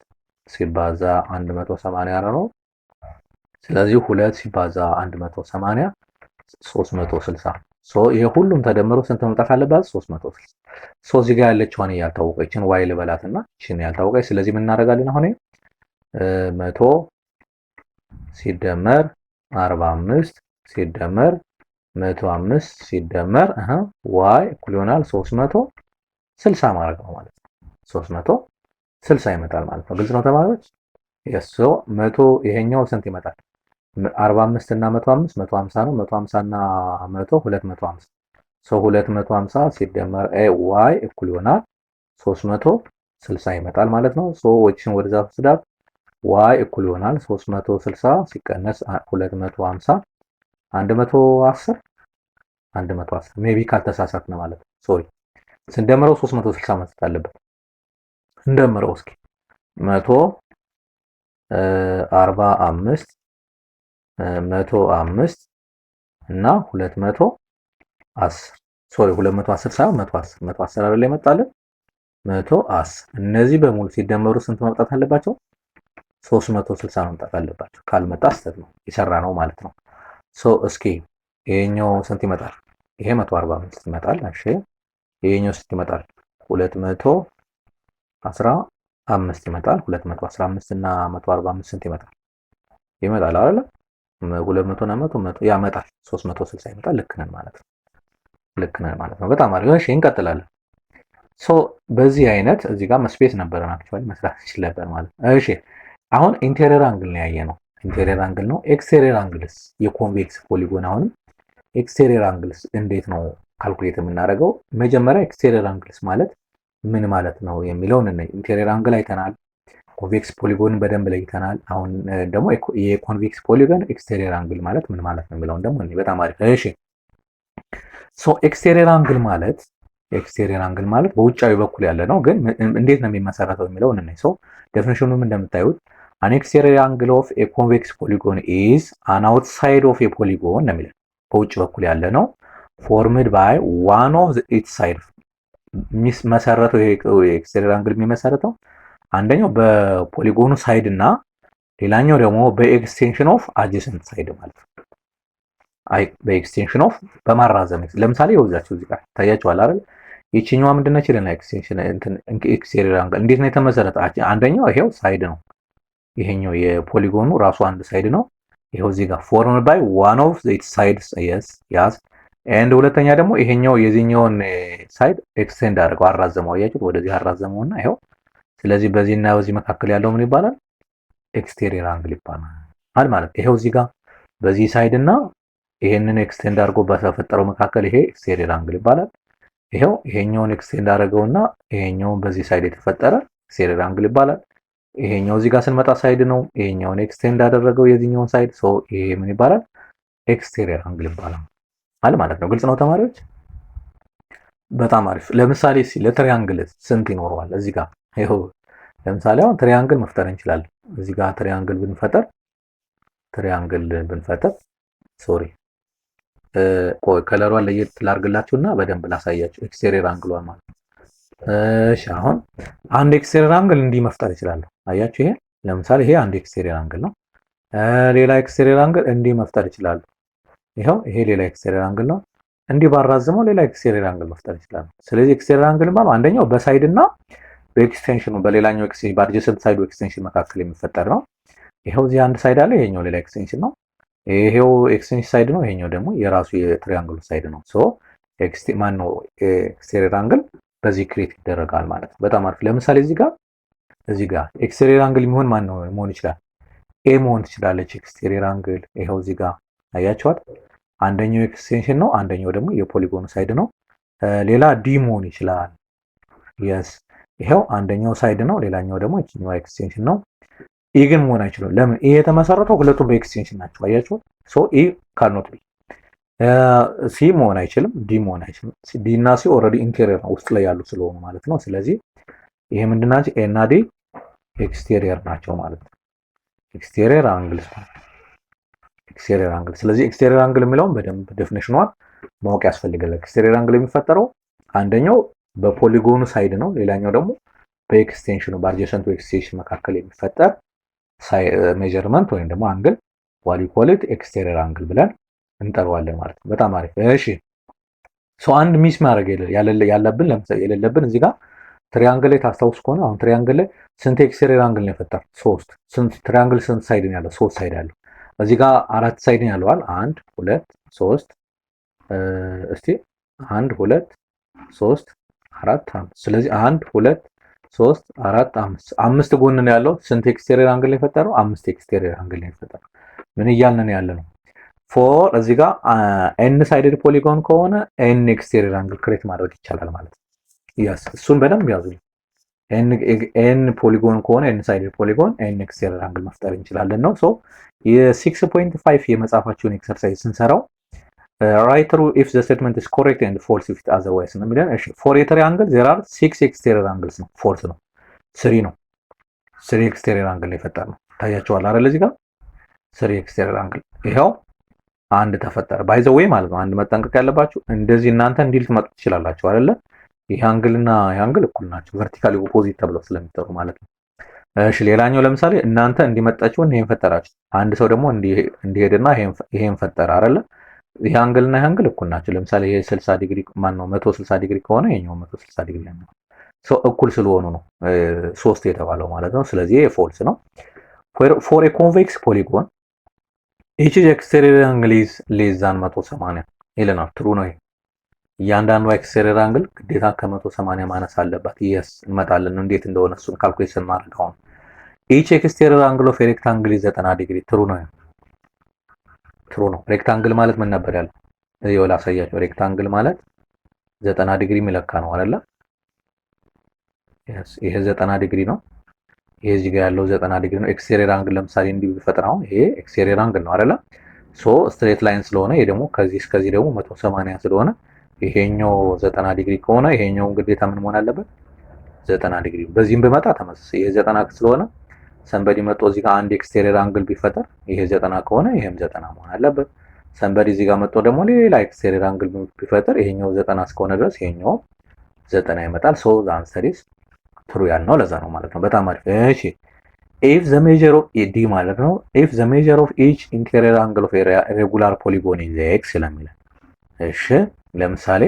ሲባዛ 180 ነው። ስለዚህ 2 ሲባዛ 180 360 ይሄ ሁሉም ተደምሮ ስንት መምጣት አለባት? 360 እዚህ ጋር ያለችውን ያልታወቀችን ዋይ ልበላትና እቺን ያልታወቀች። ስለዚህ ምን እናደርጋለን? አሁን 100 ሲደመር 45 ሲደመር 105 ሲደመር ዋይ እኩል ይሆናል 360 ማድረግ ነው ማለት ነው። 360 ይመጣል ማለት ነው። ግልጽ ነው ተማሪዎች? የሶ 100 ይሄኛው ስንት ይመጣል? 45 እና 105 150 ነው። 150 እና 100 250 250 ሲደመር ዋይ እኩል ይሆናል 360 ይመጣል ማለት ነው። ወችን ወደዛ ስዳት ዋይ እኩል ይሆናል 360 ሲቀነስ 250 110 ሜቢ ካልተሳሳትን ማለት ነው። ሶሪ ስንደምረው 360 መስጠት አለበት። እንደምረው እስኪ 145 105 እና 210 ሶሪ 210 ሳይሆን 110 አይደል ይመጣልን? 110 እነዚህ በሙሉ ሲደመሩ ስንት መምጣት አለባቸው? 360 መምጣት አለባቸው። ካልመጣ ስህተት ነው የሰራ ነው ማለት ነው። እስኪ ይሄኛው ስንት ይመጣል? ይሄ 145 ይመጣል። እሺ ይሄኛው ስንት ይመጣል? 215 ይመጣል። 215 እና 145 ስንት ይመጣል? ይመጣል አይደል? 200 እና 100 ያመጣል። 360 ይመጣል። ልክ ነን ማለት ነው። ልክ ነን ማለት ነው። በጣም አሪፍ። እሺ እንቀጥላለን። በዚህ አይነት እዚህ ጋር መስፔስ ነበረን አክቹአሊ መስራት ይችላል ነበር ማለት ነው። እሺ አሁን ኢንቴሪየር አንግል ነው ያየነው። ኢንቴሪየር አንግል ነው። ኤክስቴሪየር አንግልስ የኮንቬክስ ፖሊጎን አሁን ኤክስቴሪየር አንግልስ እንዴት ነው ካልኩሌት የምናደርገው? መጀመሪያ ኤክስቴሪየር አንግልስ ማለት ምን ማለት ነው የሚለውን እንይ። ኢንቴሪየር አንግል አይተናል። ኮንቬክስ ፖሊጎን በደንብ ለይተናል። አሁን ደግሞ የኮንቬክስ ፖሊጎን ኤክስቴሪየር አንግል ማለት ምን ማለት ነው የሚለውን ደግሞ እንይ። በጣም አሪፍ። እሺ ኤክስቴሪየር አንግል ማለት በውጫዊ በኩል ያለ ነው። ግን እንዴት ነው የሚመሰረተው የሚለውን እንይ። ዴፊኒሽኑም እንደምታዩት an exterior angle of a convex polygon is an outside of a polygon ነው የሚለው። በውጭ በኩል ያለ ነው formed by one of its side መሰረተው። ይሄ ኤክስቴሪየር አንግል የሚመሰረተው አንደኛው በፖሊጎኑ ሳይድ እና ሌላኛው ደግሞ በኤክስቴንሽን ኦፍ አጀሰንት ሳይድ ማለት ነው። በኤክስቴንሽን ኦፍ በማራዘም ለምሳሌ ይወዛችሁ እዚህ ጋር ታያችኋል አይደል? ይቺኛዋ ምንድነች? ለና ኤክስቴንሽን ኤክስቴሪየር አንግል እንዴት ነው የተመሰረተ? አንደኛው ይሄው ሳይድ ነው። ይሄኛው የፖሊጎኑ ራሱ አንድ ሳይድ ነው። ይሄው እዚህ ጋር formed by one of its sides yes and ሁለተኛ ደግሞ ይሄኛው የዚህኛውን ሳይድ ኤክስቴንድ አድርገው አራዘመው። አያችሁት? ወደዚህ አራዘመውና ይሄው። ስለዚህ በዚህና በዚህ መካከል ያለው ምን ይባላል? ኤክስቴሪየር አንግል ይባላል ማለት። ይሄው እዚህ ጋር በዚህ ሳይድ እና ይሄንን ኤክስቴንድ አድርጎ በተፈጠረው መካከል ይሄ ኤክስቴሪየር አንግል ይባላል። ይሄው ይሄኛውን ኤክስቴንድ አድርገውና ይሄኛውን በዚህ ሳይድ የተፈጠረ ኤክስቴሪየር አንግል ይባላል። ይሄኛው እዚህ ጋር ስንመጣ ሳይድ ነው። ይሄኛውን ኤክስቴንድ አደረገው የዚህኛውን ሳይድ ይሄ ምን ይባላል? ኤክስቴሪየር አንግል ይባላል ማለት ነው። ግልጽ ነው ተማሪዎች? በጣም አሪፍ። ለምሳሌ ለትሪያንግል ስንት ይኖረዋል? እዚህ ጋር ይሄው ለምሳሌ አሁን ትሪያንግል መፍጠር እንችላለን። እዚህ ጋር ትሪያንግል ብንፈጥር ሶሪ ከለሯን ለየት ላርግላችሁና በደንብ ላሳያችሁ ኤክስቴሪየር አንግሏን ማለት ነው። እሺ አሁን አንድ ኤክስቴሪየር አንግል እንዲህ መፍጠር ይችላል። አያችሁ? ይሄ ለምሳሌ ይሄ አንድ ኤክስቴሪየር አንግል ነው። ሌላ ኤክስቴሪየር አንግል እንዲህ መፍጠር ይችላል። ይሄው ይሄ ሌላ ኤክስቴሪየር አንግል ነው። እንዲህ ባራዝመው ሌላ ኤክስቴሪየር አንግል መፍጠር ይችላል። ስለዚህ ኤክስቴሪየር አንግል ማለት አንደኛው በሳይድ እና በኤክስቴንሽኑ በሌላኛው በአድጀሰንት ሳይዱ ኤክስቴንሽን መካከል የሚፈጠር ነው። ይሄው እዚህ አንድ ሳይድ አለ። ይሄኛው ሌላ ኤክስቴንሽን ነው። ይሄው ኤክስቴንሽን ሳይድ ነው። ይሄኛው ደግሞ የራሱ የትሪያንግሉ ሳይድ ነው። ኤክስቴሪየር አንግል በዚህ ክሬት ይደረጋል ማለት ነው። በጣም አሪፍ። ለምሳሌ እዚህ ጋር ኤክስቴሪየር አንግል የሚሆን መሆን ይችላል? ኤ መሆን ትችላለች ኤክስቴሪየር አንግል። ይሄው እዚህ ጋር አያችኋት? አንደኛው ኤክስቴንሽን ነው፣ አንደኛው ደግሞ የፖሊጎኑ ሳይድ ነው። ሌላ ዲ መሆን ይችላል። የስ ይሄው አንደኛው ሳይድ ነው፣ ሌላኛው ደግሞ እቺኛው ኤክስቴንሽን ነው። ኢ ግን መሆን አይችልም። ለምን? ኢ የተመሰረተው ሁለቱም በኤክስቴንሽን ናቸው። አያችሁት? ኢ ካኖት ቢ። ሲ መሆን አይችልም፣ ዲ መሆን አይችልም። ዲ እና ሲ ኦልሬዲ ኢንቴሪየር ነው ውስጥ ላይ ያሉ ስለሆኑ ማለት ነው። ስለዚህ ይሄ ምንድናቸው? ኤ እና ዲ ኤክስቴሪየር ናቸው ማለት ነው። ኤክስቴሪየር አንግል ስለዚህ ኤክስቴሪየር አንግል የሚለውን በደንብ ዴፊኒሽኗን ማወቅ ያስፈልጋል። ኤክስቴሪየር አንግል የሚፈጠረው አንደኛው በፖሊጎኑ ሳይድ ነው፣ ሌላኛው ደግሞ በኤክስቴንሽኑ በአድጀሰንቱ ኤክስቴንሽን መካከል የሚፈጠር ሜጀርመንት ወይም ደግሞ አንግል ዋት ዩ ኮል ኢት ኤክስቴሪየር አንግል ብለን እንጠራዋለን ማለት ነው። በጣም አሪፍ። እሺ አንድ ሚስ ማድረግ ያለብን ለምሳሌ የሌለብን እዚህ ጋር ትሪያንግል ላይ ታስታውስ ከሆነ አሁን ትሪያንግል ላይ ስንት ኤክስቴሪየር አንግል ነው የፈጠር? ሶስት። ስንት ትሪያንግል ስንት ሳይድ ነው ያለው? ሶስት ሳይድ አለው። እዚህ ጋር አራት ሳይድ ነው ያለዋል። አንድ ሁለት ሶስት እስቲ አንድ ሁለት ሶስት አራት አምስት። ስለዚህ አንድ ሁለት ሶስት አራት አምስት ጎን ነው ያለው። ስንት ኤክስቴሪየር አንግል ነው የፈጠረው? አምስት ኤክስቴሪየር አንግል ነው የፈጠረው። ምን እያልን ነው ያለ ነው? ፎር እዚህ ጋር ኤን ሳይድድ ፖሊጎን ከሆነ ኤን ኤክስቴሪየር አንግል ክሬት ማድረግ ይቻላል ማለት ነው። ያስ እሱን በደንብ ያዙ። ኤን ፖሊጎን ከሆነ ኤን ሳይድድ ፖሊጎን ኤን ኤክስቴሪየር አንግል መፍጠር እንችላለን ነው። ሶ የ6.5 የመጽሐፋችሁን ኤክሰርሳይዝ ስንሰራው ራይት ሩ ኢፍ ዘ ስቴትመንት ኢዝ ኮሬክት ኤንድ ፎልስ ኢፍ ኢት አዘርዋይዝ ነው የሚለን። እሺ ፎር ኤ ትሪያንግል ዜር አር 6 ኤክስቴሪየር አንግልስ ነው። ፎልስ ነው 3 ነው። 3 ኤክስቴሪየር አንግል የፈጠር ነው። ታያቸዋል አይደል? እዚህ ጋር 3 ኤክስቴሪየር አንግል ይሄው አንድ ተፈጠረ። ባይ ዘ ዌይ ማለት ነው። አንድ መጠንቀቅ ያለባችሁ እንደዚህ እናንተ እንዲል ትመጡ ትችላላችሁ አይደለ? ይሄ አንግልና ይሄ አንግል እኩል ናቸው፣ ቨርቲካሊ ኦፖዚት ተብለው ስለሚጠሩ ማለት ነው። እሺ ሌላኛው ለምሳሌ እናንተ እንዲመጣችሁ ይሄን ፈጠራችሁ፣ አንድ ሰው ደግሞ እንዲሄድና ይሄን ፈጠረ አይደለ? ይሄ አንግልና ይሄ አንግል እኩል ናቸው። ለምሳሌ ይሄ 60 ዲግሪ ማን ነው 160 ዲግሪ ከሆነ ይሄኛው 160 ዲግሪ ነው። ሶ እኩል ስለሆኑ ነው 3 የተባለው ማለት ነው። ስለዚህ ይሄ ፎልስ ነው። ፎር ኤ ኮንቬክስ ፖሊጎን ኢች ኤክስቴሪየር አንግል ኢዝ ሌስ ዛን 180 ይለናል። ትሩ ነው። እያንዳንዱ ኤክስቴሪየር አንግል ግዴታ ከ180 ማነስ አለባት። የስ እንመጣለን እንዴት እንደሆነ እሱን ካልኩሌሽን ማድረግ አሁን ኢች ኤክስቴሪየር አንግል ኦፍ ሬክታንግል ኢዝ 90 ዲግሪ። ትሩ ነው። ትሩ ነው። ሬክታንግል ማለት ምን ነበር ያለው? ይኸው ላሳያችሁ። ሬክታንግል ማለት 90 ዲግሪ የሚለካ ነው አይደለ? የስ ይሄ 90 ዲግሪ ነው። ይሄ እዚህ ጋር ያለው 90 ዲግሪ ነው። ኤክስቴሪየር አንግል ለምሳሌ እንዲህ ቢፈጥር አሁን ይሄ ኤክስቴሪየር አንግል ነው አይደለ? ሶ ስትሬት ላይን ስለሆነ ይሄ ደግሞ ከዚህ እስከዚህ ደግሞ 180 ስለሆነ ይሄኛው 90 ዲግሪ ከሆነ ይሄኛው ግዴታ ምን መሆን አለበት? 90 ዲግሪ። በዚህም በመጣ ተመሳሳይ ይሄ 90 ስለሆነ ሰንበዲ መጥቶ እዚህ ጋር አንድ ኤክስቴሪየር አንግል ቢፈጠር ይሄ 90 ከሆነ ይሄም 90 መሆን አለበት። ሰንበዲ እዚህ ጋር መጥቶ ደግሞ ሌላ ኤክስቴሪየር አንግል ቢፈጠር ይሄኛው 90 እስከሆነ ድረስ ይሄኛው 90 ይመጣል። ሶ ዘ አንሰር ኢዝ ትሩ ያልነው ለዛ ነው ማለት ነው። በጣም አሪፍ። እሺ if the measure of AD ማለት ነው if the measure of each interior angle of a regular polygon is x ስለሚለው እሺ ለምሳሌ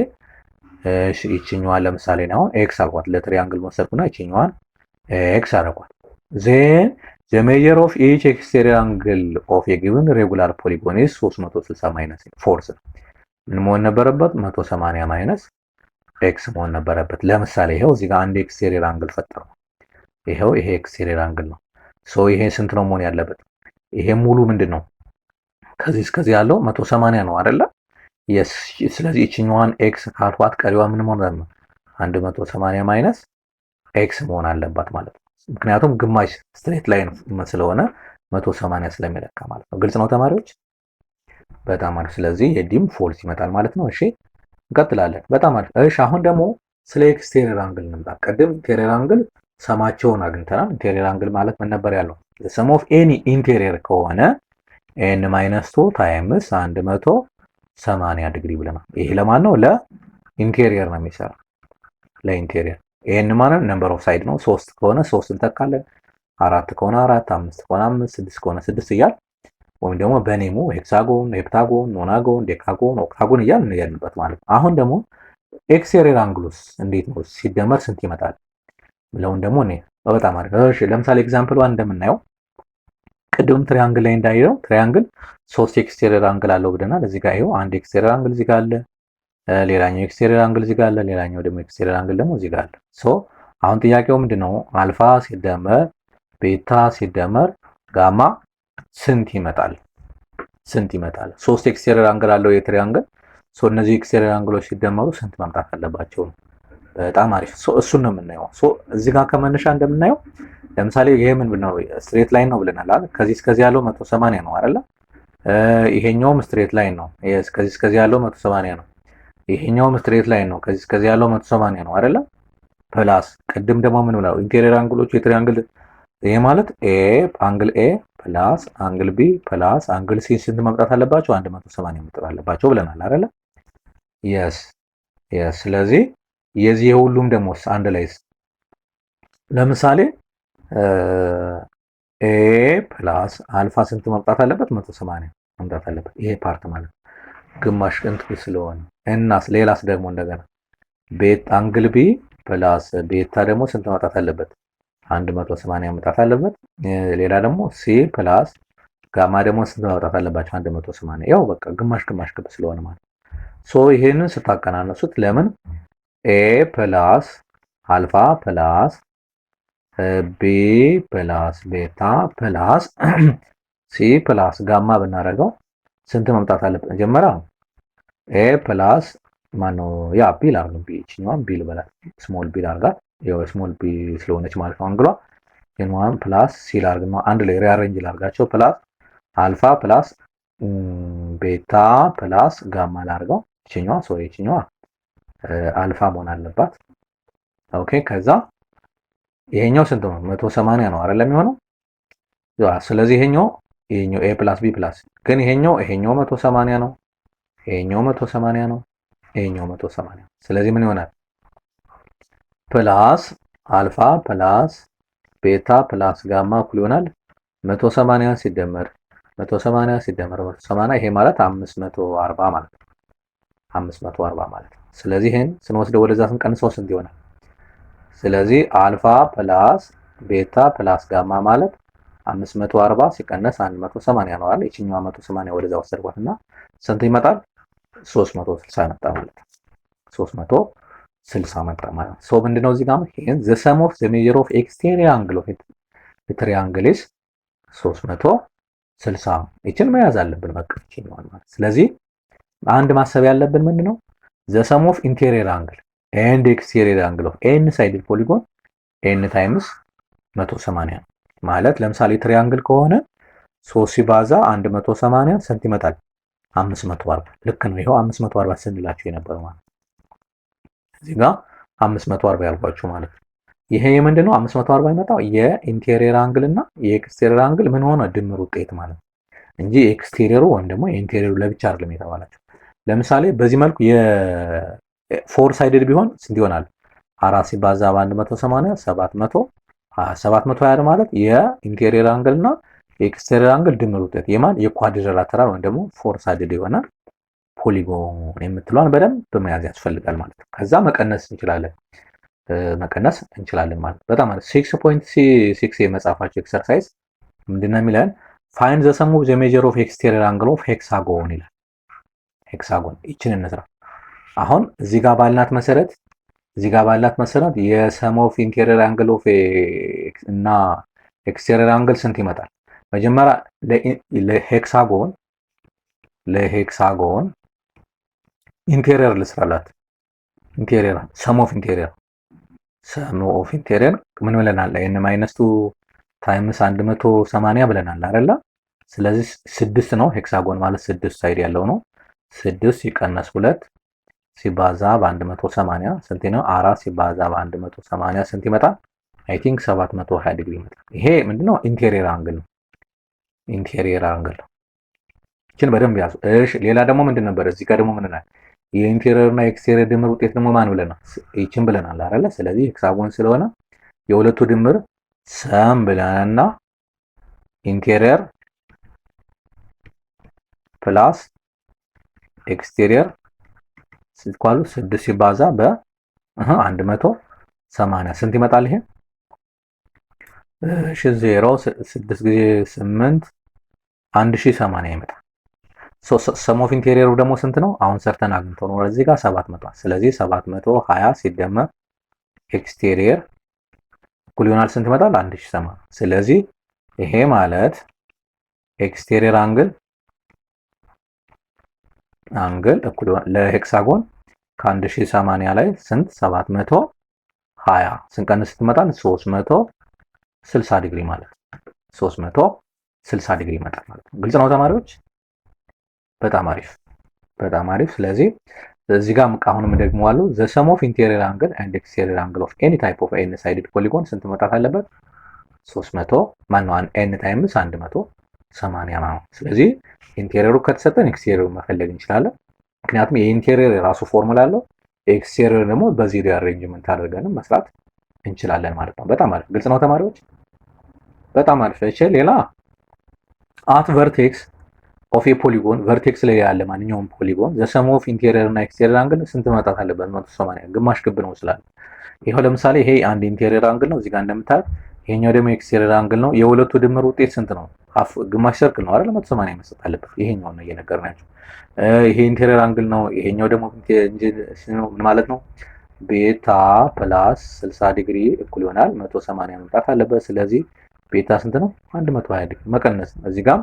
እሺ ይችኛዋን ለምሳሌ ነው x አልኳት ለትሪያንግል ወሰድኩና ይችኛዋን x አደረኳት then the measure of each exterior angle of a given regular polygon is 360 minus 4 ምን መሆን ነበረበት 180 ማይነስ x መሆን ነበረበት። ለምሳሌ ይሄው እዚህ ጋር አንድ ኤክስቴሪየር አንግል ፈጠርኩ። ይሄው ይሄ ኤክስቴሪየር አንግል ነው። ሶ ይሄ ስንት ነው መሆን ያለበት? ይሄ ሙሉ ምንድነው ከዚህ እስከዚህ ያለው 180 ነው አይደለ? የስ ስለዚህ እቺኛዋን x ካልኳት ቀሪዋ ምን መሆን ነው? 180 ማይነስ x መሆን አለባት ማለት ነው። ምክንያቱም ግማሽ ስትሬት ላይን ስለሆነ 180 ስለሚለካ ማለት ነው። ግልጽ ነው ተማሪዎች? በጣም አሪፍ። ስለዚህ የዲም ፎልስ ይመጣል ማለት ነው። እሺ እንቀጥላለን። በጣም አሪፍ። እሺ አሁን ደግሞ ስለ ኤክስቴሪየር አንግል እንምጣ። ቀደም ኢንቴሪየር አንግል ሰማቸውን አግኝተናል። ኢንቴሪየር አንግል ማለት ምን ነበር ያለው? ሰም ኦፍ ኤኒ ኢንቴሪየር ከሆነ n - 2 ታይምስ 180 ዲግሪ ብለናል። ይሄ ለማን ነው? ለኢንቴሪየር ነው የሚሰራው። ለኢንቴሪየር n ማለት ነምበር ኦፍ ሳይድ ነው። 3 ከሆነ 3 እንተካለን፣ 4 ከሆነ 4፣ 5 ከሆነ 5፣ 6 ከሆነ 6 እያል ወይም ደግሞ በኔሙ ሄክሳጎን፣ ሄፕታጎን፣ ኖናጎን፣ ዴካጎን፣ ኦክታጎን እያል እንሄድበት ማለት ነው። አሁን ደግሞ ኤክስቴሪየር አንግሉስ እንዴት ነው ሲደመር ስንት ይመጣል? ብለውን ደግሞ እኔ በጣም አሪፍ። እሺ ለምሳሌ ኤግዛምፕል ዋን እንደምናየው ቅድም ትሪያንግል ላይ እንዳየው ትሪያንግል 3 ኤክስቴሪየር አንግል አለው ብለናል። እዚህ ጋር ይሄው አንድ ኤክስቴሪየር አንግል እዚህ ጋር አለ፣ ሌላኛው ኤክስቴሪየር አንግል እዚህ ጋር አለ፣ ሌላኛው ደግሞ ኤክስቴሪየር አንግል ደግሞ እዚህ ጋር አለ። ሶ አሁን ጥያቄው ምንድነው? አልፋ ሲደመር ቤታ ሲደመር ጋማ ስንት ይመጣል? ስንት ይመጣል? 3 ኤክስቴሪየር አንግል አለው የትሪያንግል። ሶ እነዚህ ኤክስቴሪየር አንግሎች ሲደመሩ ስንት መምጣት አለባቸው ነው። በጣም አሪፍ። እሱን ነው የምናየው። እዚህ ጋር ከመነሻ እንደምናየው ለምሳሌ ይሄ ምን ነው ስትሬት ላይን ነው ብለናል አይደል? ከዚህ እስከዚህ ያለው 180 ነው አይደል? ይሄኛውም ስትሬት ላይን ነው። ከዚህ እስከዚህ ያለው 180 ነው። ይሄኛውም ስትሬት ላይን ነው። ከዚህ እስከዚህ ያለው 180 ነው አይደል? ፕላስ ቅድም ደግሞ ምን ብለው ኢንቴሪየር አንግሎቹ የትሪያንግል ይሄ ማለት ኤ አንግል ኤ ፕላስ አንግል ቢ ፕላስ አንግል ሲ ስንት መምጣት አለባቸው? 180 መምጣት አለባቸው ብለናል አይደል? የስ ስለዚህ የዚህ ሁሉም ደግሞ አንድ ላይ ለምሳሌ ኤ ፕላስ አልፋ ስንት መምጣት አለበት? 180 መምጣት አለበት። ይሄ ፓርት ማለት ነው ግማሽ እንትን ስለሆነ እናስ ሌላስ ደግሞ እንደገና ቤት አንግል ቢ ፕላስ ቤታ ደግሞ ስንት መምጣት አለበት? 180 መምጣት አለበት። ሌላ ደግሞ ሲ ፕላስ ጋማ ደግሞ ስንት መምጣት አለባቸው? 180። ያው በቃ ግማሽ ግማሽ ክብ ስለሆነ ማለት ሶ ይሄንን ስታቀናነሱት ለምን ኤ ፕላስ አልፋ ፕላስ ቢ ፕላስ ቤታ ፕላስ ሲ ፕላስ ጋማ ብናደርገው ስንት መምጣት አለበት? መጀመሪያ ኤ ፕላስ ማነው ያ ቢ ላርግ ቢ እቺኛዋን ቢ ልበላት ስሞል ቢ ላርጋት ያው ስሞል ቢ ስለሆነች ማለት ነው አንግሏ የኗን ፕላስ ሲ ላርግ ነው አንድ ላይ ሪአሬንጅ ላርጋቸው ፕላስ አልፋ ፕላስ ቤታ ፕላስ ጋማ ላርገው እቺኛዋ እቺኛዋ አልፋ መሆን አለባት። ኦኬ ከዛ ይሄኛው ስንት ነው? 180 ነው አይደል የሚሆነው? ስለዚህ ይሄኛው ኤ ፕላስ ቢ ፕላስ ግን ይሄኛው 180 ነው። ይሄኛው 180 ነው። ይሄኛው 180 ስለዚህ ምን ይሆናል? ፕላስ አልፋ ፕላስ ቤታ ፕላስ ጋማ እኩል ይሆናል 180 ሲደመር 180 ይሄ ማለት 540 ማለት ነው። 540 ማለት ነው። ስለዚህ ይሄን ስንወስደው ወደዛ ስንቀንሰው ስንት ይሆናል? ስለዚህ አልፋ ፕላስ ቤታ ፕላስ ጋማ ማለት 540 ሲቀነስ 180 ነው አይደል? እቺኛዋ 180 ወደዛ ወሰድኳትና ስንት ይመጣል? 360 መጣ ማለት ነው። 360 መጣ ማለት ነው። ሶ ምንድነው እዚህ ጋር ይሄን the sum of the measure of exterior angle of the triangle is 360 እቺን መያዝ አለብን በቃ እቺኛዋን ማለት ስለዚህ አንድ ማሰብ ያለብን ምንድነው the sum of interior angle and exterior angle of n sided polygon n times 180 ማለት ለምሳሌ ትሪያንግል ከሆነ 3 ሲባዛ 180 ስንት ይመጣል? 540 ልክ ነው። ይሄው 540 ስንላችሁ የነበረው ማለት እዚህ ጋር 540 ያልኳችሁ ማለት ነው። ይሄ ምንድነው 540 ይመጣው የኢንቴሪየር አንግል እና የኤክስቴሪየር አንግል ምን ሆነ ድምር ውጤት ማለት ነው እንጂ ኤክስቴሪየሩ ወይም ደግሞ የኢንቴሪየሩ ለብቻ አይደለም የተባላችሁ። ለምሳሌ በዚህ መልኩ የፎር ሳይድድ ቢሆን ስንት ይሆናል? 4 ሲባዛ በ180 720 ማለት የኢንቴሪየር አንግል እና የኤክስቴሪየር አንግል ድምር ውጤት የማን የኳድሪላተራል ወይም ደግሞ ፎር ሳይድድ የሆነ ፖሊጎን የምትለዋን በደንብ መያዝ ያስፈልጋል ማለት ነው። ከዛ መቀነስ እንችላለን ማለት በጣም ማለት 6.6 የመጻፋቸው ኤክሰርሳይዝ ምንድነው የሚለን find the sum of the measure of exterior angle of hexagon ይላል። ሄክሳጎን ይችን እንስራ። አሁን እዚህ ጋር ባልናት መሰረት የሰም ኦፍ ኢንቴሪየር አንግል ኦፍ እና ኤክስቴሪየር አንግል ስንት ይመጣል? መጀመሪያ ለሄክሳጎን ኢንቴሪየር ልስራላት። ኢንቴሪየር ሰም ኦፍ ኢንቴሪየር ምን ብለናል? n - 2 ታይምስ 180 ብለናል አይደል? ስለዚህ 6 ነው። ሄክሳጎን ማለት 6 ሳይድ ያለው ነው። 6 ሲቀነስ 2 ሲባዛ በ180 ስንት ነው? 4 ሲባዛ በ180 ስንት ይመጣል? አይ ቲንክ 720 ዲግሪ ይመጣል። ይሄ ምንድነው? ኢንቴሪየር አንግል ነው። ኢንቴሪየር አንግል እቺን በደንብ ያዙ። እሺ ሌላ ደግሞ ምንድን ነበር? እዚህ ጋር ደግሞ ምን እናል? የኢንቴሪየር እና ኤክስቴሪየር ድምር ውጤት ደግሞ ማን ብለናል? ይችን ብለናል አይደል? ስለዚህ ሄክሳጎን ስለሆነ የሁለቱ ድምር ሰም ብለናልና ኢንቴሪየር ፕላስ ኤክስቴሪየር ሲኳሉ 6 ሲባዛ በ180 ስንት ይመጣል? ይሄ እሺ 0 6 ጊዜ 8 1080 ይመጣል። ሰም ኦፍ ኢንቴሪየሩ ደግሞ ስንት ነው? አሁን ሰርተን አግኝተው ነው እዚህ ጋር 700። ስለዚህ 720 ሲደመር ኤክስቴሪየር እኩል ይሆናል ስንት ይመጣል? 1080። ስለዚህ ይሄ ማለት ኤክስቴሪየር አንግል እኩል ለሄክሳጎን ከ1080 ላይ ስንት 720 ስንቀንስ ስትመጣል 360 ዲግሪ ማለት ነው። 360 ዲግሪ ይመጣል ማለት ነው። ግልጽ ነው ተማሪዎች? በጣም አሪፍ። ስለዚህ እዚህ ጋር አሁንም ደግመዋለሁ the sum of interior angle and exterior angle of any type of n sided polygon ስንት መጣት አለበት? 300 ማነው n ታይምስ 180 ነው። ስለዚህ ኢንቴሪየሩ ከተሰጠን ኤክስቴሪየሩ መፈለግ እንችላለን። ምክንያቱም የኢንቴሪየር የራሱ ፎርሙላ አለው። ኤክስቴሪየር ደግሞ በዚህ ሪአሬንጅመንት አድርገንም መስራት እንችላለን ማለት ነው። በጣም አሪፍ። ግልጽ ነው ተማሪዎች? በጣም አሪፍ። እሺ ሌላ አት ቨርቴክስ ኦፍ ፖሊጎን ቨርቴክስ ላይ ያለ ማንኛውም ፖሊጎን ዘ ሰም ኦፍ ኢንቴሪየር እና ኤክስቴሪየር አንግል ስንት መጣት አለበት? 180 ግማሽ ክብ ነው ስላለ ይሄው ለምሳሌ ይሄ አንድ ኢንቴሪየር አንግል ነው እዚህ ጋር እንደምታዩት፣ ይሄኛው ደግሞ ኤክስቴሪየር አንግል ነው። የሁለቱ ድምር ውጤት ስንት ነው? ግማሽ ሰርክል ነው አይደል? 180 መስጠት አለበት። ይሄኛው ነው እየነገርናችሁ። ይሄ ኢንቴሪየር አንግል ነው። ይሄኛው ደግሞ ምን ማለት ነው? ቤታ ፕላስ 60 ዲግሪ እኩል ይሆናል 180 መምጣት አለበት። ስለዚህ ቤታ ስንት ነው? 120 ዲግሪ መቀነስ ነው። እዚህ ጋር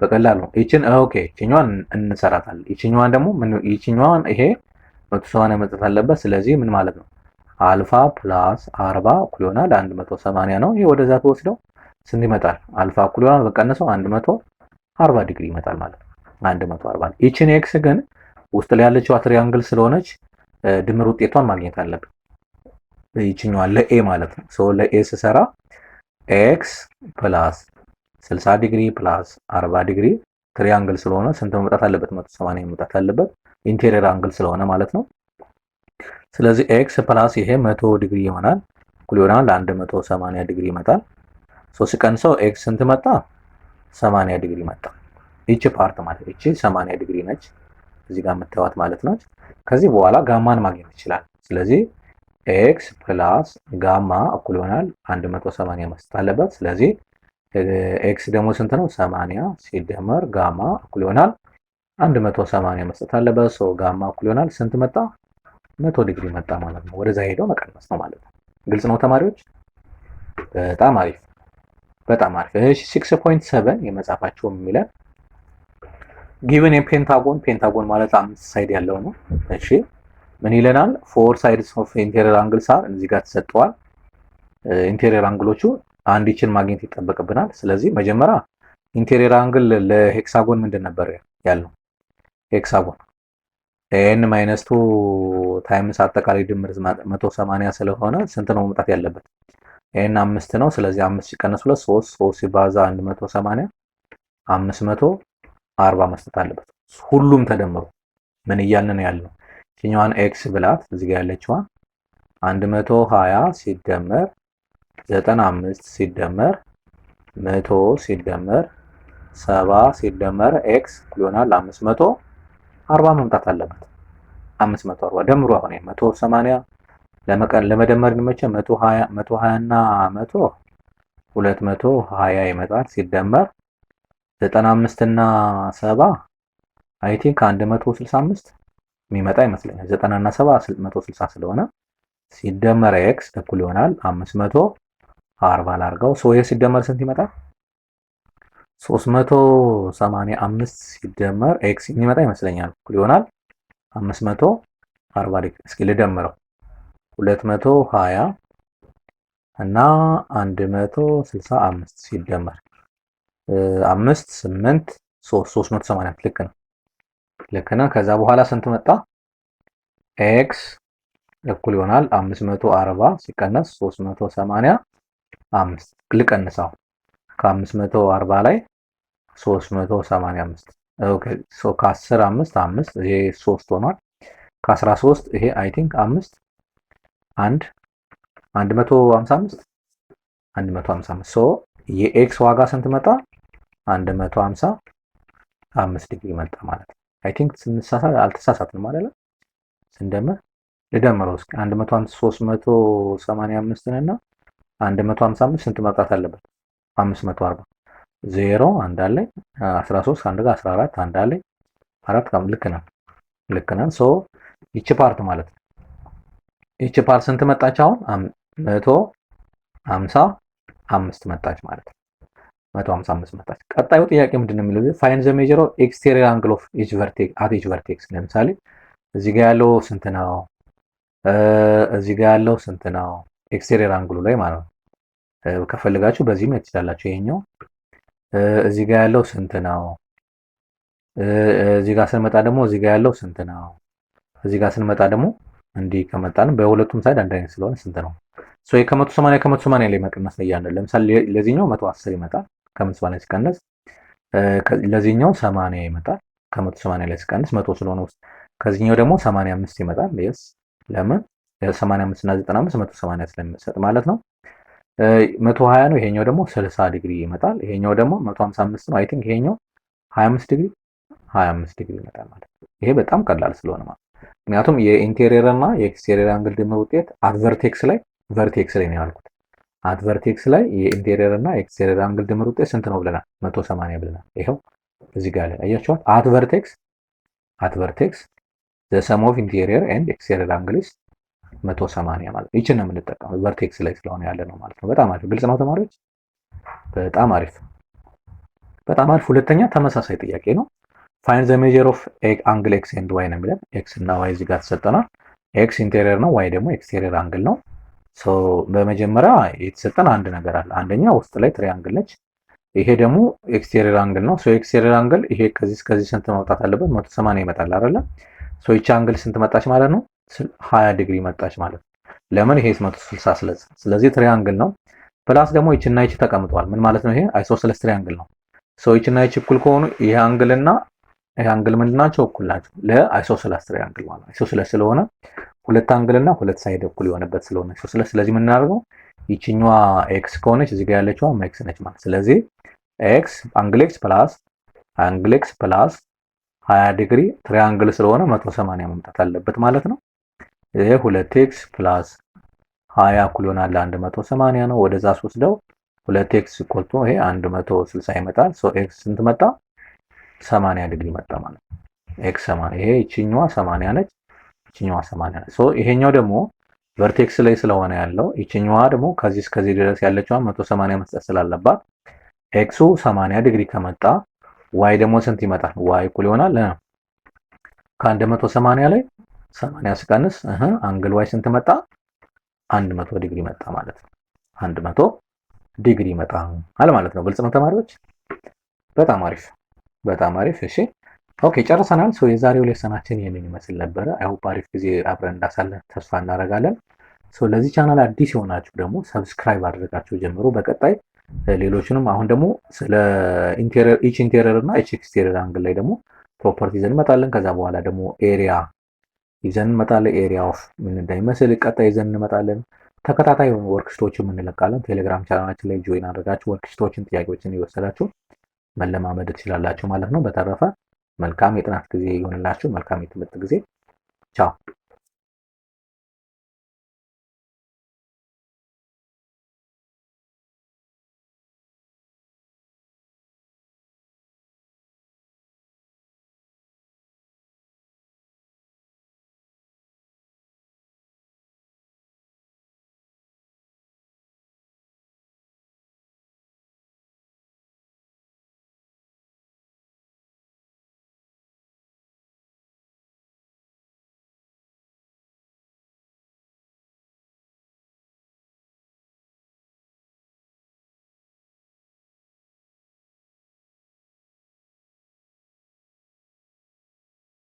በቀላሉ ይችን ኦኬ ይችኛዋን እንሰራታለን። ይችኛዋን ደግሞ ይችኛዋን ይሄ 180 መምጣት አለበት። ስለዚህ ምን ማለት ነው? አልፋ ፕላስ 40 እኩል ይሆናል 180 ነው። ይሄ ወደዛ ተወስደው ስንት ይመጣል? አልፋ እኩል ይሆናል በቀነሰው 140 ዲግሪ ይመጣል ማለት ነው። 140 ይችን ኤክስ ግን ውስጥ ላይ ያለችው ትሪያንግል ስለሆነች ድምር ውጤቷን ማግኘት አለብን። ይችኛዋን ለኤ ማለት ነው። ሶ ለኤ ስሰራ ኤክስ ፕላስ 60 ዲግሪ ፕላስ 40 ዲግሪ ትሪያንግል ስለሆነ ስንት መምጣት አለበት? 180 መምጣት አለበት። ኢንቴሪየር አንግል ስለሆነ ማለት ነው። ስለዚህ ኤክስ ፕላስ ይሄ 100 ዲግሪ ይሆናል እኩል ይሆናል 180 ዲግሪ ይመጣል። ሶ ሲቀንሰው ኤክስ ስንት መጣ? 80 ዲግሪ መጣ። ይቺ ፓርት ማለት ይቺ 80 ዲግሪ ነች እዚህ ጋር የምታዩት ማለት ነች። ከዚህ በኋላ ጋማን ማግኘት ይችላል። ስለዚህ ኤክስ ፕላስ ጋማ እኩል ይሆናል 180 መስጠት አለበት። ስለዚህ ኤክስ ደግሞ ስንት ነው? 80 ሲደመር ጋማ እኩል ይሆናል 180 መስጠት አለበት። ሶ ጋማ እኩል ይሆናል ስንት መጣ? 100 ዲግሪ መጣ ማለት ነው። ወደዛ ሄደው መቀነስ ነው ማለት ነው። ግልጽ ነው ተማሪዎች? በጣም አሪፍ በጣም አሪፍ። እሺ 6.7 የመጻፋቸው የሚለን ጊቨን የፔንታጎን ፔንታጎን ማለት 5 ሳይድ ያለው ነው። እሺ ምን ይለናል? 4 ሳይድስ ኦፍ ኢንቴሪየር አንግልስ አር እዚህ ጋር ተሰጥተዋል። ኢንቴሪየር አንግሎቹ አንድ ይችን ማግኘት ይጠበቅብናል። ስለዚህ መጀመሪያ ኢንቴሪየር አንግል ለሄክሳጎን ምንድን ነበር ያለው? ሄክሳጎን ኤን ማይነስ 2 ታይምስ አጠቃላይ ድምር 180 ስለሆነ ስንት ነው መምጣት ያለበት? ኤን 5 ነው። ስለዚህ 5 ሲቀነስ 2 3 ሲባዛ 180 540 መስጠት አለበት። ሁሉም ተደምሮ ምን እያልን ነው ያለው? ይችኛዋን ኤክስ ብላት እዚህ ጋር ያለችዋ 120 ሲደመር 95 ሲደመር 100 ሲደመር 70 ሲደመር ኤክስ እኩል ይሆናል 540 መምጣት አለበት። 540 ደምሩ። አሁን 180 ለመደመር እንመቸ 120 እና 100 220 ይመጣል ሲደመር 95 እና 70 አይ ቲንክ 165 የሚመጣ ይመስለኛል። 90 እና 70 160 ስለሆነ ሲደመር ኤክስ እኩል ይሆናል 540 ላርገው። ሶ ይሄ ሲደመር ስንት ይመጣል? 385 ሲደመር ኤክስ የሚመጣ ይመስለኛል እኩል ይሆናል 540 ዲግሪ። እስኪ ልደምረው 220 እና 165 ሲደመር 5 8 380 ልክ ነው። ከዛ በኋላ ስንት መጣ? ኤክስ እኩል ይሆናል 540 ሲቀነስ 385 ልቀንሰው ከ540 ላይ 385 ኦኬ። ሶ ከ10 5 ይሄ 3 ሆኗል። ከ13 ይሄ አይ ቲንክ 5 155 ሶ የኤክስ ዋጋ ስንት መጣ? 155 ዲግሪ መጣ ማለት ነው። አይ ቲንክ ስንሳሳት አልተሳሳትንም አይደል? ስንደምር ልደምረው እስኪ 385 እና 155 ስንት መጣት አለበት? 540 0 አንድ አለኝ 13 አንድ ጋር 14 አንድ አለኝ 4 ጋር ልክ ነን። ሶ ይቺ ፓርት ማለት ነው። ይቺ ፓርት ስንት መጣች? አሁን 155 መጣች ማለት ነው። 155 መጣች። ቀጣዩ ጥያቄ ምንድነው የሚለው? ፋይንድ ዘ ሜጀር ኦፍ ኤክስቴሪየር አንግል ኦፍ ኢች ቨርቴክስ አት ኢች ቨርቴክስ። ለምሳሌ እዚህ ጋር ያለው ስንት ነው? እዚህ ጋር ያለው ስንት ነው? ኤክስቴሪየር አንግሉ ላይ ማለት ነው። ከፈልጋችሁ በዚህ መት ትችላላችሁ። ይሄኛው እዚህ ጋር ያለው ስንት ነው? እዚህ ጋር ስንመጣ ደግሞ እዚህ ጋር ያለው ስንት ነው? እዚህ ጋር ስንመጣ ደግሞ እንዲህ ከመጣን በሁለቱም ሳይድ አንድ አይነት ስለሆነ ስንት ነው? ሶ ከ180 ላይ መቀነስ ነው ያለው። ለምሳሌ ለዚህኛው 110 ይመጣል ከ180 ሲቀነስ፣ ለዚህኛው 80 ይመጣል ከ180 ላይ ሲቀነስ 100 ስለሆነ ውስጥ ከዚህኛው ደግሞ 85 ይመጣል። ለምን 85 እና 95 180 ስለሚሰጥ ማለት ነው። 120 ነው። ይሄኛው ደግሞ 60 ዲግሪ ይመጣል። ይሄኛው ደግሞ 155 ነው። አይ ቲንክ ይሄኛው 25 ዲግሪ 25 ዲግሪ ይመጣል ማለት ነው። ይሄ በጣም ቀላል ስለሆነ ማለት ምክንያቱም የኢንቴሪየር እና የኤክስቴሪየር አንግል ድምር ውጤት አት ቨርቴክስ ላይ ነው ያልኩት። አት ቨርቴክስ ላይ የኢንቴሪየር እና የኤክስቴሪየር አንግል ድምር ውጤት ስንት ነው ብለናል? 180 ብለናል። ይሄው እዚህ ጋር ላይ አያችኋል። አት ቨርቴክስ the sum of interior and exterior angle is 180 ማለት ነው። ይችን ነው የምንጠቀመው ቨርቴክስ ላይ ስለሆነ ያለ ነው ማለት ነው። በጣም አሪፍ። ግልጽ ነው ተማሪዎች? በጣም አሪፍ። ሁለተኛ ተመሳሳይ ጥያቄ ነው። ፋይንድ ዘ ሜጀር ኦፍ አንግል ኤክስ ኤንድ ዋይ ነው የሚለን። ኤክስ እና ዋይ እዚህ ጋር ተሰጠናል። ኤክስ ኢንቴሪየር ነው፣ ዋይ ደግሞ ኤክስቴሪየር አንግል ነው። ሶ በመጀመሪያ የተሰጠን አንድ ነገር አለ። አንደኛ ውስጥ ላይ ትሪያንግል ነች። ይሄ ደግሞ ኤክስቴሪየር አንግል ነው። ሶ ኤክስቴሪየር አንግል ይሄ ከዚህ ስንት መውጣት አለበት? 180 ይመጣል አይደለ? ሶ ይቺ አንግል ስንት መጣች ማለት ነው? 20 ዲግሪ መጣች ማለት ነው። ለምን? ይሄ 160 ስለዚህ ትሪያንግል ነው። ፕላስ ደግሞ ይቺና ይቺ ተቀምጠዋል። ምን ማለት ነው? ይሄ አይሶስለስ ትሪያንግል ነው። ሶ ይቺና ይቺ እኩል ከሆኑ ይሄ አንግልና ይሄ አንግል ምንድን ናቸው? እኩል ናቸው። ለአይሶስለስ ትሪያንግል ማለት አይሶስለስ ስለሆነ ሁለት አንግልና ሁለት ሳይድ እኩል የሆነበት ስለሆነ አይሶስለስ። ስለዚህ ምን እናደርገው? ይቺኛዋ ኤክስ ከሆነች እዚህ ጋር ያለችዋ ኤክስ ነች ማለት። ስለዚህ ኤክስ አንግል ኤክስ ፕላስ 20 ዲግሪ ትሪያንግል ስለሆነ 180 መምጣት አለበት ማለት ነው። ይሄ 2x ፕላስ 20 እኩል ይሆናል 180 ነው። ወደዛ ወስደው 2x ኢኳል ቱ ይሄ 160 ይመጣል። ሶ ኤክስ ስንት መጣ? 80 ዲግሪ መጣ ማለት ነው። ኤክስ 80 ይሄ ይቺኛዋ 80 ነች፣ ይቺኛዋ 80 ነች። ሶ ይሄኛው ደግሞ ቨርቴክስ ላይ ስለሆነ ያለው ይቺኛዋ ደግሞ ከዚህ እስከዚህ ድረስ ያለችዋ 180 መስጠት ስላለባት ኤክሱ 80 ዲግሪ ከመጣ ዋይ ደግሞ ስንት ይመጣል? ዋይ እኩል ይሆናል ከ180 ላይ 80 ሲቀንስ አንግል ዋይ ስንት መጣ? 100 ዲግሪ መጣ ማለት ነው። 100 ዲግሪ መጣ ማለት ነው። ግልጽ ነው ተማሪዎች? በጣም አሪፍ። እሺ ኦኬ ጨርሰናል። ሶ የዛሬው ሌሰናችን ይሄንን ይመስል ነበረ። አይ ሆፕ አሪፍ ጊዜ አብረን እንዳሳለን ተስፋ እናደርጋለን። ሶ ለዚህ ቻናል አዲስ የሆናችሁ ደግሞ ሰብስክራይብ አድርጋችሁ ጀምሩ። በቀጣይ ሌሎችንም አሁን ደግሞ ስለ ኢንቴሪየር ኢንቴሪየር እና ኤክስቴሪየር አንግል ላይ ደግሞ ፕሮፐርቲ ይዘን እንመጣለን። ከዛ በኋላ ደግሞ ኤሪያ ይዘን እንመጣለን። ኤሪያ ኦፍ ምን እንደሚመስል ቀጣይ ይዘን እንመጣለን። ተከታታይ የሆኑ ወርክሽቶችን እንለቃለን። ቴሌግራም ቻናላችን ላይ ጆይን አድርጋችሁ ወርክሽቶችን፣ ጥያቄዎችን እየወሰዳችሁ መለማመድ ትችላላችሁ ማለት ነው። በተረፈ መልካም የጥናት ጊዜ ይሆንላችሁ። መልካም የትምህርት ጊዜ። ቻው